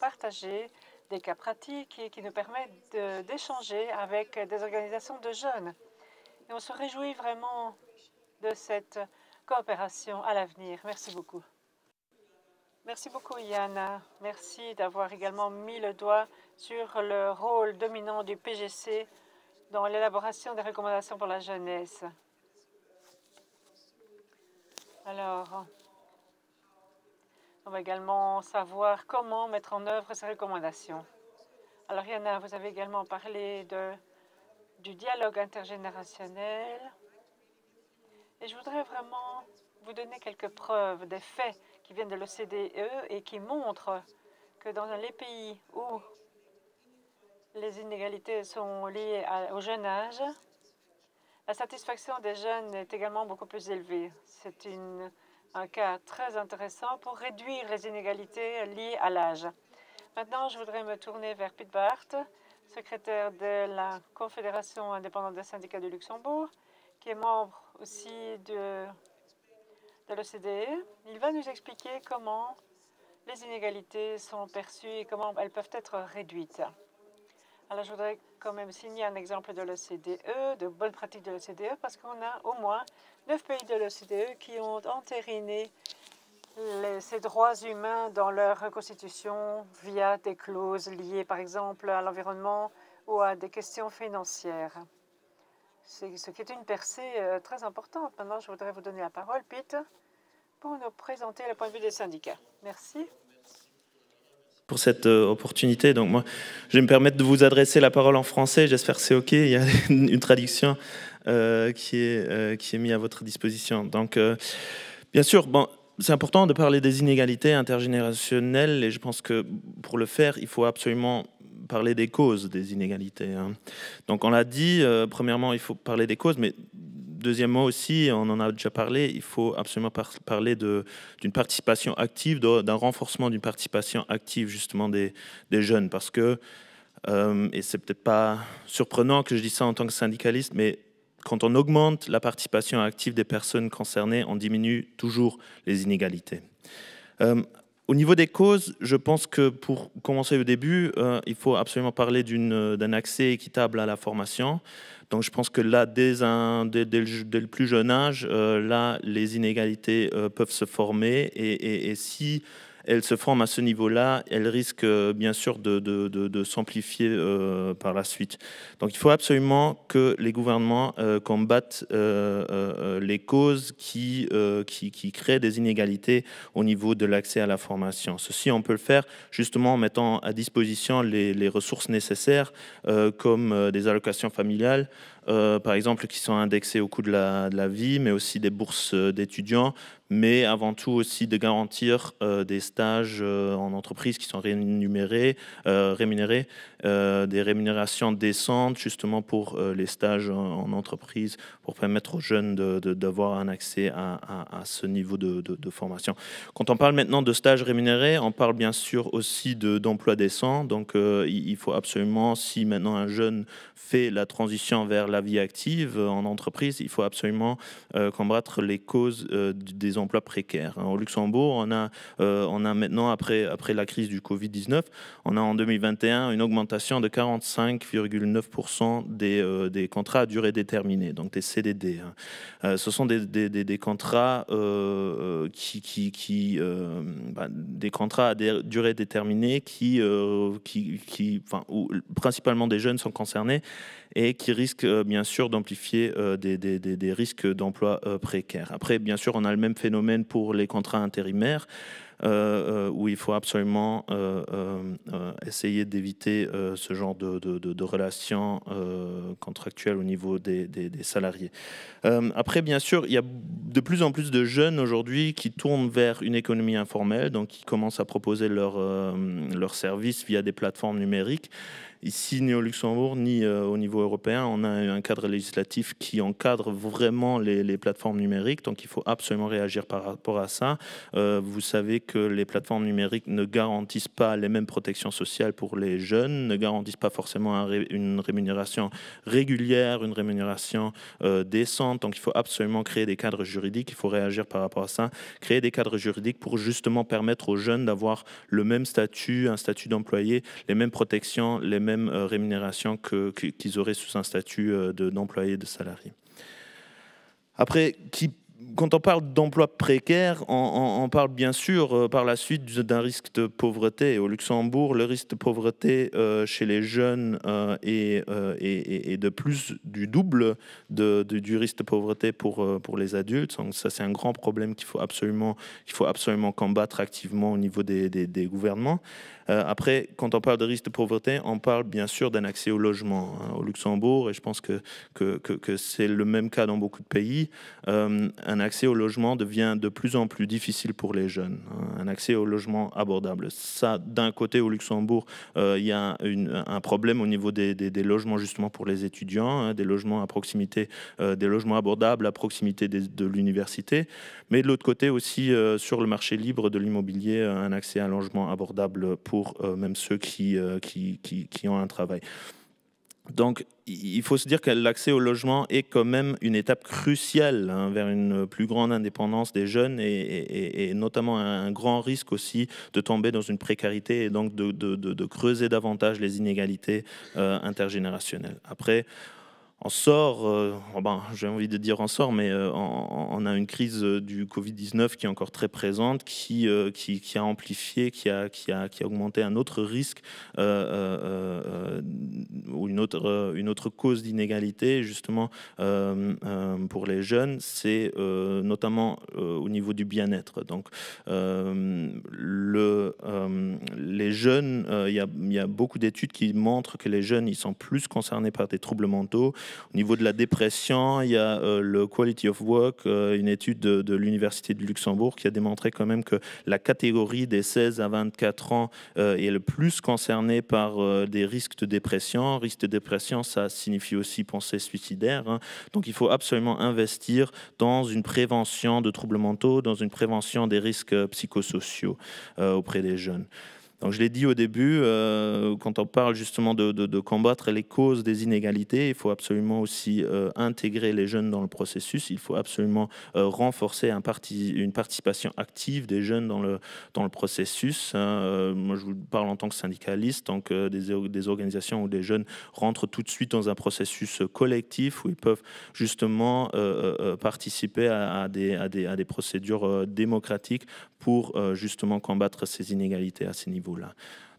partager des cas pratiques et qui nous permet d'échanger avec des organisations de jeunes. Et on se réjouit vraiment de cette coopération à l'avenir. Merci beaucoup. Merci beaucoup, Yana. Merci d'avoir également mis le doigt sur le rôle dominant du PGC dans l'élaboration des recommandations pour la jeunesse. Alors, on va également savoir comment mettre en œuvre ces recommandations. Alors, Yana, vous avez également parlé du dialogue intergénérationnel. Et je voudrais vraiment vous donner quelques preuves des faits qui viennent de l'OCDE et qui montrent que dans les pays où les inégalités sont liées au jeune âge, la satisfaction des jeunes est également beaucoup plus élevée. C'est un cas très intéressant pour réduire les inégalités liées à l'âge. Maintenant, je voudrais me tourner vers Pete Barth, secrétaire de la Confédération indépendante des syndicats de Luxembourg, qui est membre aussi de l'OCDE. Il va nous expliquer comment les inégalités sont perçues et comment elles peuvent être réduites. Alors, je voudrais quand même signer un exemple de l'OCDE, de bonnes pratiques de l'OCDE, parce qu'on a au moins 9 pays de l'OCDE qui ont entériné ces droits humains dans leur constitution via des clauses liées, par exemple, à l'environnement ou à des questions financières. C'est ce qui est une percée très importante. Maintenant, je voudrais vous donner la parole, Pete, pour nous présenter le point de vue des syndicats. Merci. Pour cette opportunité. Donc moi, je vais me permettre de vous adresser la parole en français. J'espère que c'est OK. Il y a une traduction qui est mise à votre disposition. Donc, bien sûr, bon, c'est important de parler des inégalités intergénérationnelles et je pense que pour le faire, il faut absolument parler des causes des inégalités. Hein. Donc, on l'a dit, premièrement, il faut parler des causes, mais deuxièmement aussi, on en a déjà parlé, il faut absolument parler d'une participation active, d'un renforcement d'une participation active justement des jeunes. Parce que, et c'est peut-être pas surprenant que je dise ça en tant que syndicaliste, mais quand on augmente la participation active des personnes concernées, on diminue toujours les inégalités. Au niveau des causes, je pense que pour commencer au début, il faut absolument parler d'un accès équitable à la formation. Donc je pense que là, dès le plus jeune âge, là, les inégalités peuvent se former et si elles se forment à ce niveau-là, elles risquent bien sûr de s'amplifier par la suite. Donc il faut absolument que les gouvernements combattent les causes qui créent des inégalités au niveau de l'accès à la formation. Ceci, on peut le faire justement en mettant à disposition les ressources nécessaires comme des allocations familiales, par exemple, qui sont indexées au coût de la vie, mais aussi des bourses d'étudiants, mais avant tout aussi de garantir des stages en entreprise qui sont rémunérés, des rémunérations décentes justement pour les stages en entreprise, pour permettre aux jeunes d'avoir un accès à ce niveau de formation. Quand on parle maintenant de stages rémunérés, on parle bien sûr aussi d'emploi décent. Donc il faut absolument, si maintenant un jeune fait la transition vers la vie active en entreprise, il faut absolument combattre les causes des emplois précaires. Au Luxembourg, on a maintenant, après la crise du Covid-19, on a en 2021 une augmentation de 45,9% des contrats à durée déterminée, donc des CDD. Ce sont des contrats des contrats à durée déterminée où principalement des jeunes sont concernés et qui risquent bien sûr d'amplifier des risques d'emploi précaires. Après, bien sûr, on a le même phénomène pour les contrats intérimaires, où il faut absolument essayer d'éviter ce genre de relations contractuelles au niveau des salariés. Après, bien sûr, il y a de plus en plus de jeunes aujourd'hui qui tournent vers une économie informelle, donc qui commencent à proposer leurs services via des plateformes numériques. Ici, ni au Luxembourg, ni au niveau européen, on a un cadre législatif qui encadre vraiment les plateformes numériques. Donc, il faut absolument réagir par rapport à ça. Vous savez que les plateformes numériques ne garantissent pas les mêmes protections sociales pour les jeunes, ne garantissent pas forcément une rémunération régulière, une rémunération décente. Donc, il faut absolument créer des cadres juridiques. Il faut réagir par rapport à ça. Créer des cadres juridiques pour justement permettre aux jeunes d'avoir le même statut, un statut d'employé, les mêmes protections, les mêmes rémunérations qu'ils auraient sous un statut d'employé, de salarié. Après, quand on parle d'emploi précaire, on parle bien sûr par la suite d'un risque de pauvreté. Au Luxembourg, le risque de pauvreté chez les jeunes est de plus du double du risque de pauvreté pour les adultes. Donc ça, c'est un grand problème qu'il faut absolument combattre activement au niveau des gouvernements. Après, quand on parle de risque de pauvreté, on parle bien sûr d'un accès au logement au Luxembourg, et je pense que c'est le même cas dans beaucoup de pays. Un accès au logement devient de plus en plus difficile pour les jeunes, un accès au logement abordable. Ça, d'un côté, au Luxembourg, il y a un problème au niveau des logements justement pour les étudiants, des logements à proximité, des logements abordables à proximité de l'université, mais de l'autre côté aussi, sur le marché libre de l'immobilier, un accès à un logement abordable pour même ceux qui ont un travail. Donc, il faut se dire que l'accès au logement est quand même une étape cruciale vers une plus grande indépendance des jeunes et notamment un grand risque aussi de tomber dans une précarité et donc de creuser davantage les inégalités intergénérationnelles. Après, on sort, j'ai envie de dire on sort, mais on a une crise du Covid-19 qui est encore très présente, qui a amplifié, qui a augmenté un autre risque ou une autre cause d'inégalité justement pour les jeunes, c'est notamment au niveau du bien-être. Donc les jeunes, il y a beaucoup d'études qui montrent que les jeunes ils sont plus concernés par des troubles mentaux. Au niveau de la dépression, il y a le Quality of Work, une étude de l'Université de Luxembourg qui a démontré quand même que la catégorie des 16 à 24 ans est le plus concernée par des risques de dépression. Risque de dépression, ça signifie aussi pensée suicidaire. Donc il faut absolument investir dans une prévention de troubles mentaux, dans une prévention des risques psychosociaux auprès des jeunes. Donc, je l'ai dit au début, quand on parle justement de combattre les causes des inégalités, il faut absolument aussi intégrer les jeunes dans le processus. Il faut absolument renforcer une participation active des jeunes dans le processus. Moi, je vous parle en tant que syndicaliste, donc des organisations où des jeunes rentrent tout de suite dans un processus collectif où ils peuvent justement participer à des procédures démocratiques pour justement combattre ces inégalités à ces niveaux-là.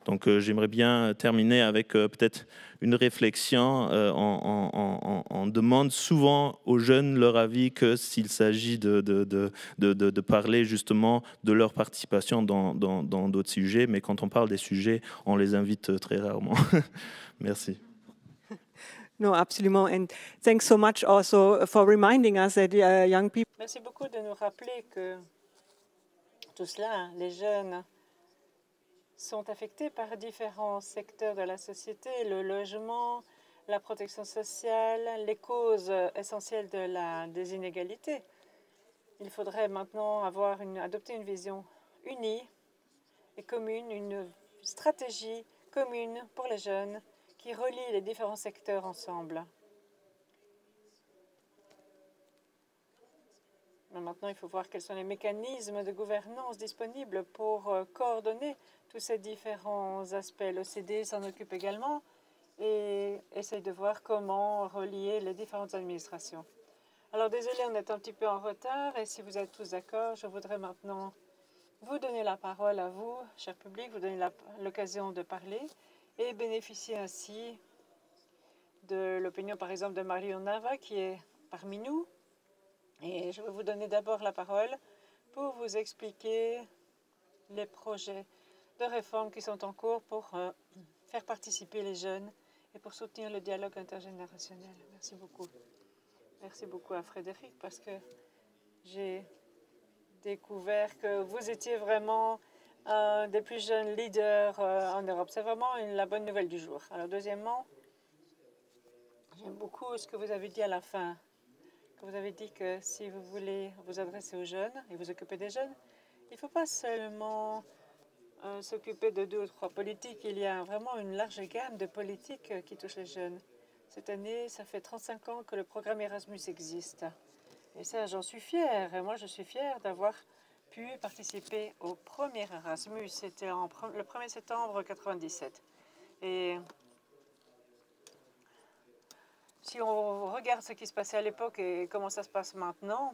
Donc j'aimerais bien terminer avec peut-être une réflexion. On demande souvent aux jeunes leur avis que s'il s'agit de parler justement de leur participation dans d'autres sujets, mais quand on parle des sujets, on les invite très rarement. Merci. No, absolument. And thanks so much also for reminding us that young people. Merci beaucoup de nous rappeler que tout cela, les jeunes, sont affectés par différents secteurs de la société, le logement, la protection sociale, les causes essentielles des inégalités. Il faudrait maintenant adopter une vision unie et commune, une stratégie commune pour les jeunes qui relie les différents secteurs ensemble. Mais maintenant, il faut voir quels sont les mécanismes de gouvernance disponibles pour coordonner tous ces différents aspects. L'OCDE s'en occupe également et essaye de voir comment relier les différentes administrations. Alors, désolé, on est un petit peu en retard et si vous êtes tous d'accord, je voudrais maintenant vous donner la parole à vous, cher public, vous donner l'occasion de parler et bénéficier ainsi de l'opinion, par exemple, de Mario Nava qui est parmi nous. Et je vais vous donner d'abord la parole pour vous expliquer les projets de réforme qui sont en cours pour faire participer les jeunes et pour soutenir le dialogue intergénérationnel. Merci beaucoup. Merci beaucoup à Frédéric parce que j'ai découvert que vous étiez vraiment un des plus jeunes leaders en Europe. C'est vraiment la bonne nouvelle du jour. Alors deuxièmement, j'aime beaucoup ce que vous avez dit à la fin. Vous avez dit que si vous voulez vous adresser aux jeunes et vous occuper des jeunes, il ne faut pas seulement s'occuper de 2 ou 3 politiques. Il y a vraiment une large gamme de politiques qui touchent les jeunes. Cette année, ça fait 35 ans que le programme Erasmus existe. Et ça, j'en suis fière. Et moi, je suis fière d'avoir pu participer au premier Erasmus. C'était le 1er septembre 1997. Et si on regarde ce qui se passait à l'époque et comment ça se passe maintenant,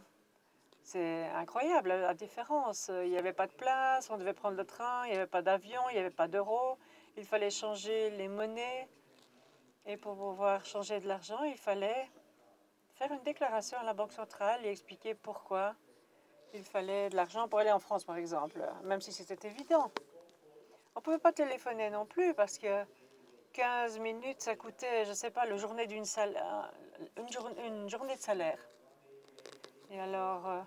c'est incroyable la différence. Il n'y avait pas de place, on devait prendre le train, il n'y avait pas d'avion, il n'y avait pas d'euros. Il fallait changer les monnaies. Et pour pouvoir changer de l'argent, il fallait faire une déclaration à la Banque centrale et expliquer pourquoi il fallait de l'argent pour aller en France, par exemple, même si c'était évident. On ne pouvait pas téléphoner non plus parce que 15 minutes, ça coûtait, je ne sais pas, une journée de salaire. Et alors,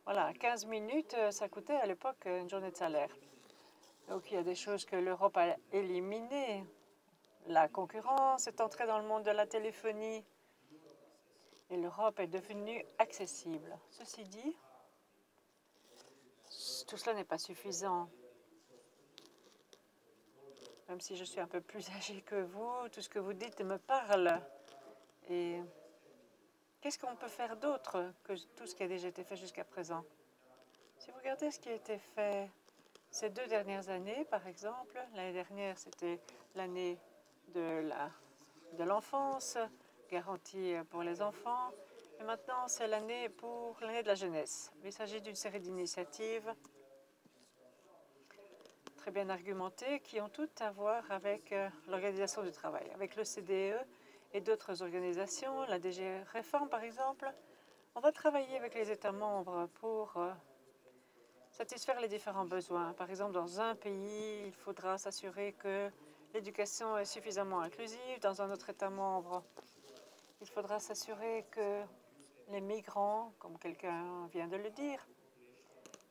voilà, 15 minutes, ça coûtait à l'époque une journée de salaire. Donc, il y a des choses que l'Europe a éliminées. La concurrence est entrée dans le monde de la téléphonie et l'Europe est devenue accessible. Ceci dit, tout cela n'est pas suffisant. Même si je suis un peu plus âgée que vous, tout ce que vous dites me parle. Et qu'est-ce qu'on peut faire d'autre que tout ce qui a déjà été fait jusqu'à présent? Si vous regardez ce qui a été fait ces 2 dernières années, par exemple, l'année dernière, c'était l'année de l'enfance, garantie pour les enfants. Et maintenant, c'est l'année de la jeunesse. Il s'agit d'une série d'initiatives très bien argumentées qui ont toutes à voir avec l'organisation du travail, avec l'OCDE et d'autres organisations, la DG Réforme par exemple. On va travailler avec les États membres pour satisfaire les différents besoins. Par exemple, dans un pays, il faudra s'assurer que l'éducation est suffisamment inclusive. Dans un autre État membre, il faudra s'assurer que les migrants, comme quelqu'un vient de le dire,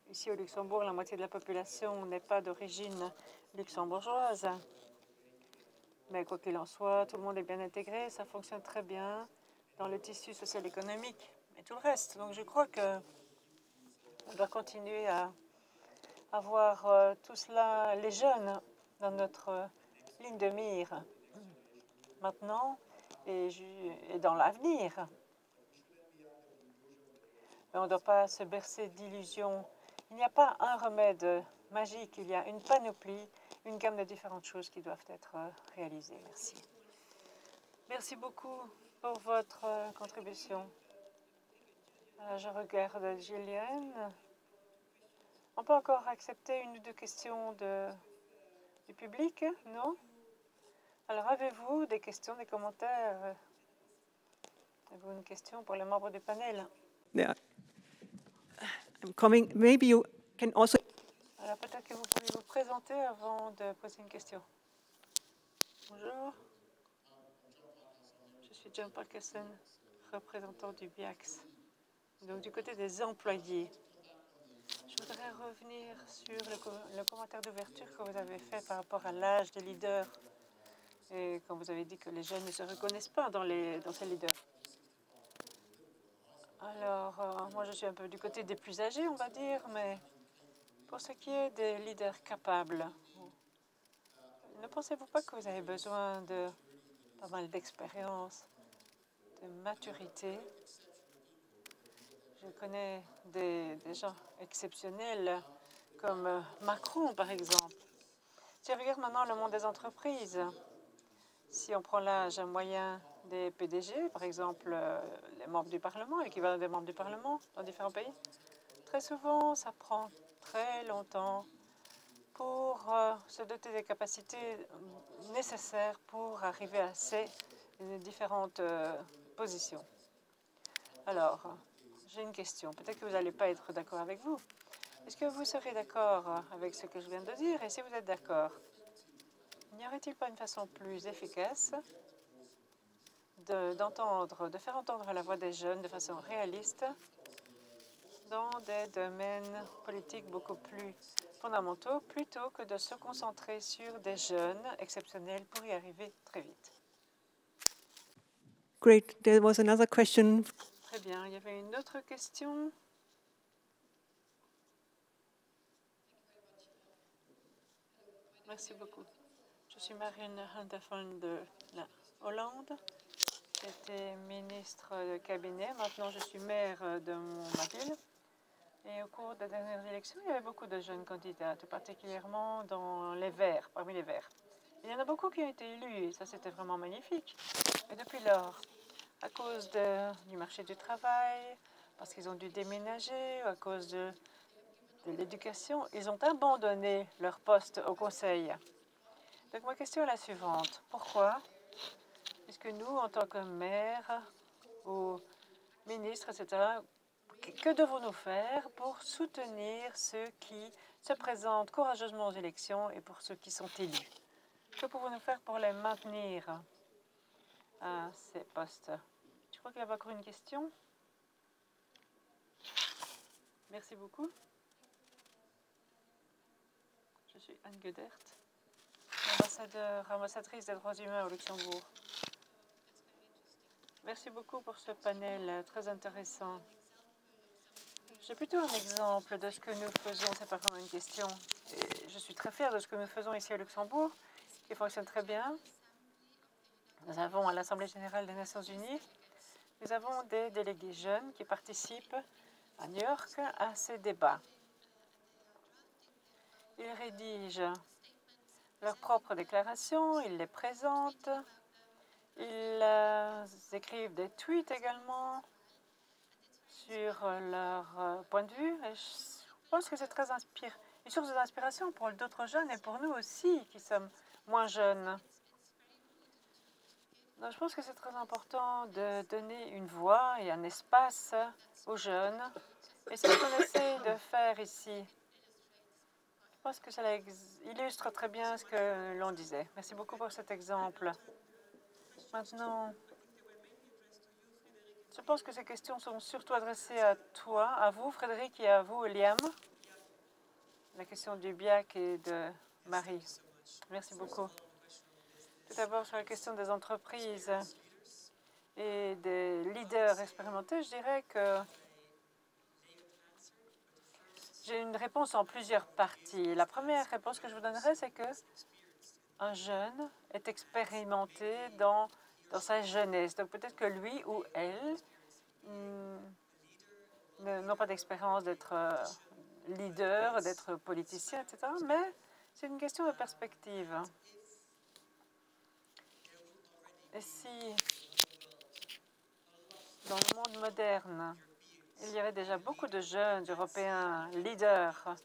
ici au Luxembourg, la moitié de la population n'est pas d'origine luxembourgeoise. Mais quoi qu'il en soit, tout le monde est bien intégré, ça fonctionne très bien dans le tissu social-économique et tout le reste. Donc je crois qu'on doit continuer à avoir tout cela, les jeunes, dans notre ligne de mire maintenant et dans l'avenir. Mais on ne doit pas se bercer d'illusions. Il n'y a pas un remède magique, il y a une panoplie, une gamme de différentes choses qui doivent être réalisées. Merci. Merci beaucoup pour votre contribution. Je regarde Gillian. On peut encore accepter 1 ou 2 questions du public, non? Alors, avez-vous des questions, des commentaires? Avez-vous une question pour les membres du panel? Yeah. I'm coming. Maybe you can also. Alors, peut-être que vous pouvez vous présenter avant de poser une question. Bonjour. suis John Parkinson, représentant du BIAX, donc du côté des employés. Je voudrais revenir sur le commentaire d'ouverture que vous avez fait par rapport à l'âge des leaders et quand vous avez dit que les jeunes ne se reconnaissent pas dans ces leaders. Alors, moi, je suis un peu du côté des plus âgés, on va dire, mais pour ce qui est des leaders capables, ne pensez-vous pas que vous avez besoin de pas mal d'expérience, de maturité? Je connais des gens exceptionnels comme Macron, par exemple. Si on regarde maintenant le monde des entreprises, si on prend l'âge moyen des PDG, par exemple les membres du Parlement, l'équivalent des membres du Parlement dans différents pays, très souvent, ça prend très longtemps pour se doter des capacités nécessaires pour arriver à ces différentes positions. Alors, j'ai une question. Peut-être que vous n'allez pas être d'accord avec vous. Est-ce que vous serez d'accord avec ce que je viens de dire? Et si vous êtes d'accord, n'y aurait-il pas une façon plus efficace de faire entendre la voix des jeunes de façon réaliste dans des domaines politiques beaucoup plus fondamentaux, plutôt que de se concentrer sur des jeunes exceptionnels pour y arriver très vite? Great. There was another question. Très bien. Il y avait une autre question. Merci beaucoup. Je suis Marine Hunterfond de la Hollande. J'étais ministre de cabinet. Maintenant, je suis maire de ma ville. Et au cours des dernières élections, il y avait beaucoup de jeunes candidats, particulièrement dans les Verts, parmi les Verts. Il y en a beaucoup qui ont été élus et ça, c'était vraiment magnifique. Et depuis lors, à cause du marché du travail, parce qu'ils ont dû déménager, ou à cause de l'éducation, ils ont abandonné leur poste au conseil. Donc ma question est la suivante. Pourquoi est-ce que nous, en tant que maire ou ministre, etc., que devons-nous faire pour soutenir ceux qui se présentent courageusement aux élections et pour ceux qui sont élus? Que pouvons-nous faire pour les maintenir à ces postes? Je crois qu'il y avait encore une question. Merci beaucoup. Je suis Anne Godert, ambassadrice des droits humains au Luxembourg. Merci beaucoup pour ce panel très intéressant. J'ai plutôt un exemple de ce que nous faisons, c'est pas vraiment une question. Et je suis très fière de ce que nous faisons ici au Luxembourg, qui fonctionne très bien. Nous avons à l'Assemblée générale des Nations unies, nous avons des délégués jeunes qui participent à New York à ces débats. Ils rédigent leurs propres déclarations, ils les présentent, ils écrivent des tweets également sur leur point de vue. Et je pense que c'est très une source d'inspiration pour d'autres jeunes et pour nous aussi qui sommes moins jeunes. Donc, je pense que c'est très important de donner une voix et un espace aux jeunes. Et c'est ce qu'on essaie de faire ici. Je pense que cela illustre très bien ce que l'on disait. Merci beaucoup pour cet exemple. Maintenant, je pense que ces questions sont surtout adressées à toi, à vous, Frédéric, et à vous, Liam. La question du BIAC et de Marie. Merci beaucoup. Tout d'abord, sur la question des entreprises et des leaders expérimentés, je dirais que j'ai une réponse en plusieurs parties. La première réponse que je vous donnerai, c'est que un jeune est expérimenté dans sa jeunesse. Donc peut-être que lui ou elle n'ont pas d'expérience d'être leader, d'être politicien, etc. Mais c'est une question de perspective. Et si, dans le monde moderne, il y avait déjà beaucoup de jeunes Européens leaders,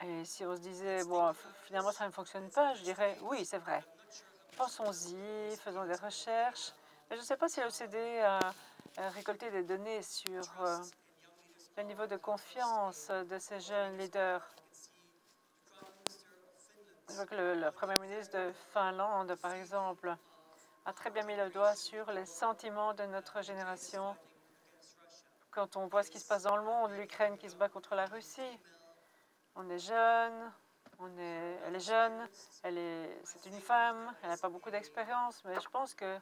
et si on se disait, bon, finalement, ça ne fonctionne pas, je dirais, oui, c'est vrai. Pensons-y, faisons des recherches. Mais je ne sais pas si l'OCDE a récolté des données sur le niveau de confiance de ces jeunes leaders. Je vois que le Premier ministre de Finlande, par exemple, a très bien mis le doigt sur les sentiments de notre génération. Quand on voit ce qui se passe dans le monde, l'Ukraine qui se bat contre la Russie, on est jeune, elle est jeune, c'est une femme, elle n'a pas beaucoup d'expérience, mais je pense que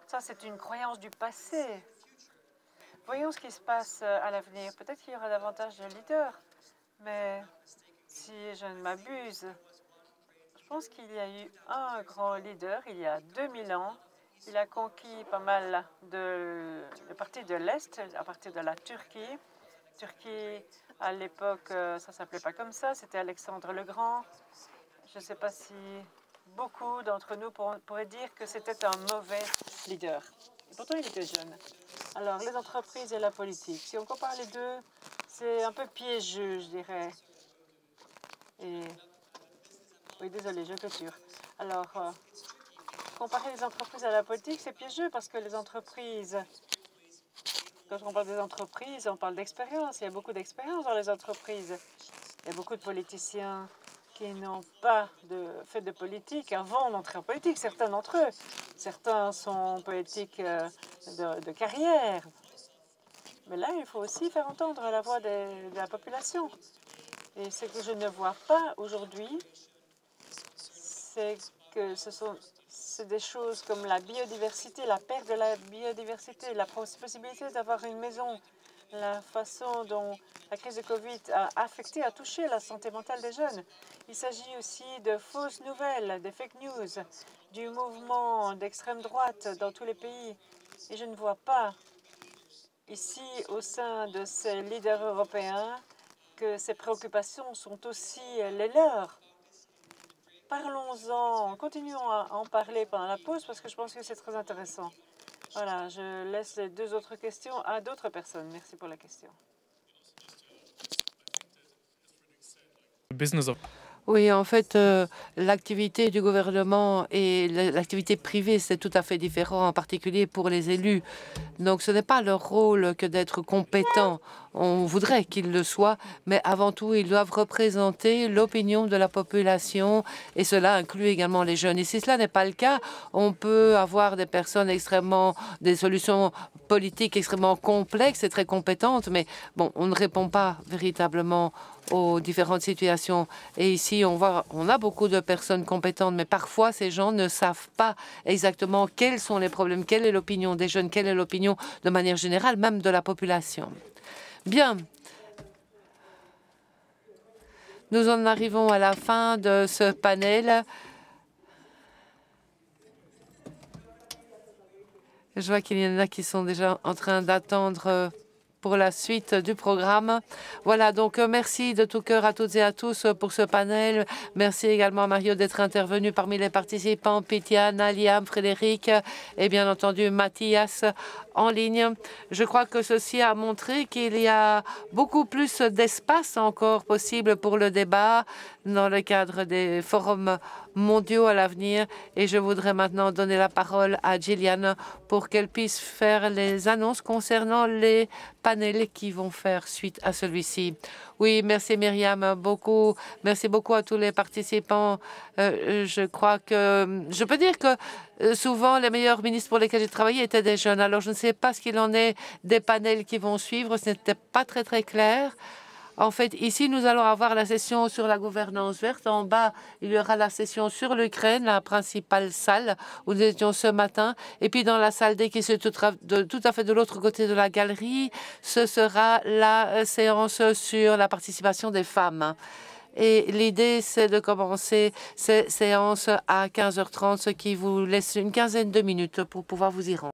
ça, c'est une croyance du passé. Voyons ce qui se passe à l'avenir. Peut-être qu'il y aura davantage de leaders, mais si je ne m'abuse, je pense qu'il y a eu un grand leader il y a 2000 ans. Il a conquis pas mal de parties de l'Est à partir de la Turquie. Turquie, à l'époque, ça ne s'appelait pas comme ça, c'était Alexandre le Grand. Je ne sais pas si beaucoup d'entre nous pourraient dire que c'était un mauvais leader. Et pourtant, il était jeune. Alors, les entreprises et la politique, si on compare les deux, c'est un peu piégeux, je dirais. Et oui, désolé, je clôture. Alors, comparer les entreprises à la politique, c'est piégeux parce que les entreprises, quand on parle des entreprises, on parle d'expérience. Il y a beaucoup d'expérience dans les entreprises. Il y a beaucoup de politiciens qui n'ont pas fait de politique avant d'entrer en politique, certains d'entre eux. Certains sont politiques de carrière. Mais là, il faut aussi faire entendre la voix de la population. Et ce que je ne vois pas aujourd'hui, c'est que c'est des choses comme la biodiversité, la perte de la biodiversité, la possibilité d'avoir une maison, la façon dont la crise de Covid a affecté, a touché la santé mentale des jeunes. Il s'agit aussi de fausses nouvelles, des fake news, du mouvement d'extrême droite dans tous les pays. Et je ne vois pas ici, au sein de ces leaders européens, que ces préoccupations sont aussi les leurs. Parlons-en, continuons à en parler pendant la pause parce que je pense que c'est très intéressant. Voilà, je laisse les deux autres questions à d'autres personnes. Merci pour la question. Oui, en fait, l'activité du gouvernement et l'activité privée, c'est tout à fait différent, en particulier pour les élus. Donc, ce n'est pas leur rôle que d'être compétents. On voudrait qu'ils le soient, mais avant tout, ils doivent représenter l'opinion de la population, et cela inclut également les jeunes. Et si cela n'est pas le cas, on peut avoir des personnes des solutions politiques extrêmement complexes et très compétentes, mais bon, on ne répond pas véritablement aux différentes situations. Et ici, on a beaucoup de personnes compétentes, mais parfois, ces gens ne savent pas exactement quels sont les problèmes, quelle est l'opinion des jeunes, quelle est l'opinion de manière générale, même de la population. Bien. Nous en arrivons à la fin de ce panel. Je vois qu'il y en a qui sont déjà en train d'attendre pour la suite du programme. Voilà, donc merci de tout cœur à toutes et à tous pour ce panel. Merci également à Mario d'être intervenu parmi les participants, Pitiana, Liam, Frédéric et bien entendu Mathias en ligne. Je crois que ceci a montré qu'il y a beaucoup plus d'espace encore possible pour le débat dans le cadre des forums mondiaux à l'avenir. Et je voudrais maintenant donner la parole à Gillian pour qu'elle puisse faire les annonces concernant les panels qui vont faire suite à celui-ci. Oui, merci Myriam, beaucoup. Merci beaucoup à tous les participants. Je crois que je peux dire que souvent les meilleurs ministres pour lesquels j'ai travaillé étaient des jeunes. Alors je ne sais pas ce qu'il en est des panels qui vont suivre. Ce n'était pas très clair. En fait, ici, nous allons avoir la session sur la gouvernance verte. En bas, il y aura la session sur l'Ukraine, la principale salle où nous étions ce matin. Et puis, dans la salle D qui se trouvera tout à fait de l'autre côté de la galerie, ce sera la séance sur la participation des femmes. Et l'idée, c'est de commencer ces séances à 15h30, ce qui vous laisse une quinzaine de minutes pour pouvoir vous y rendre.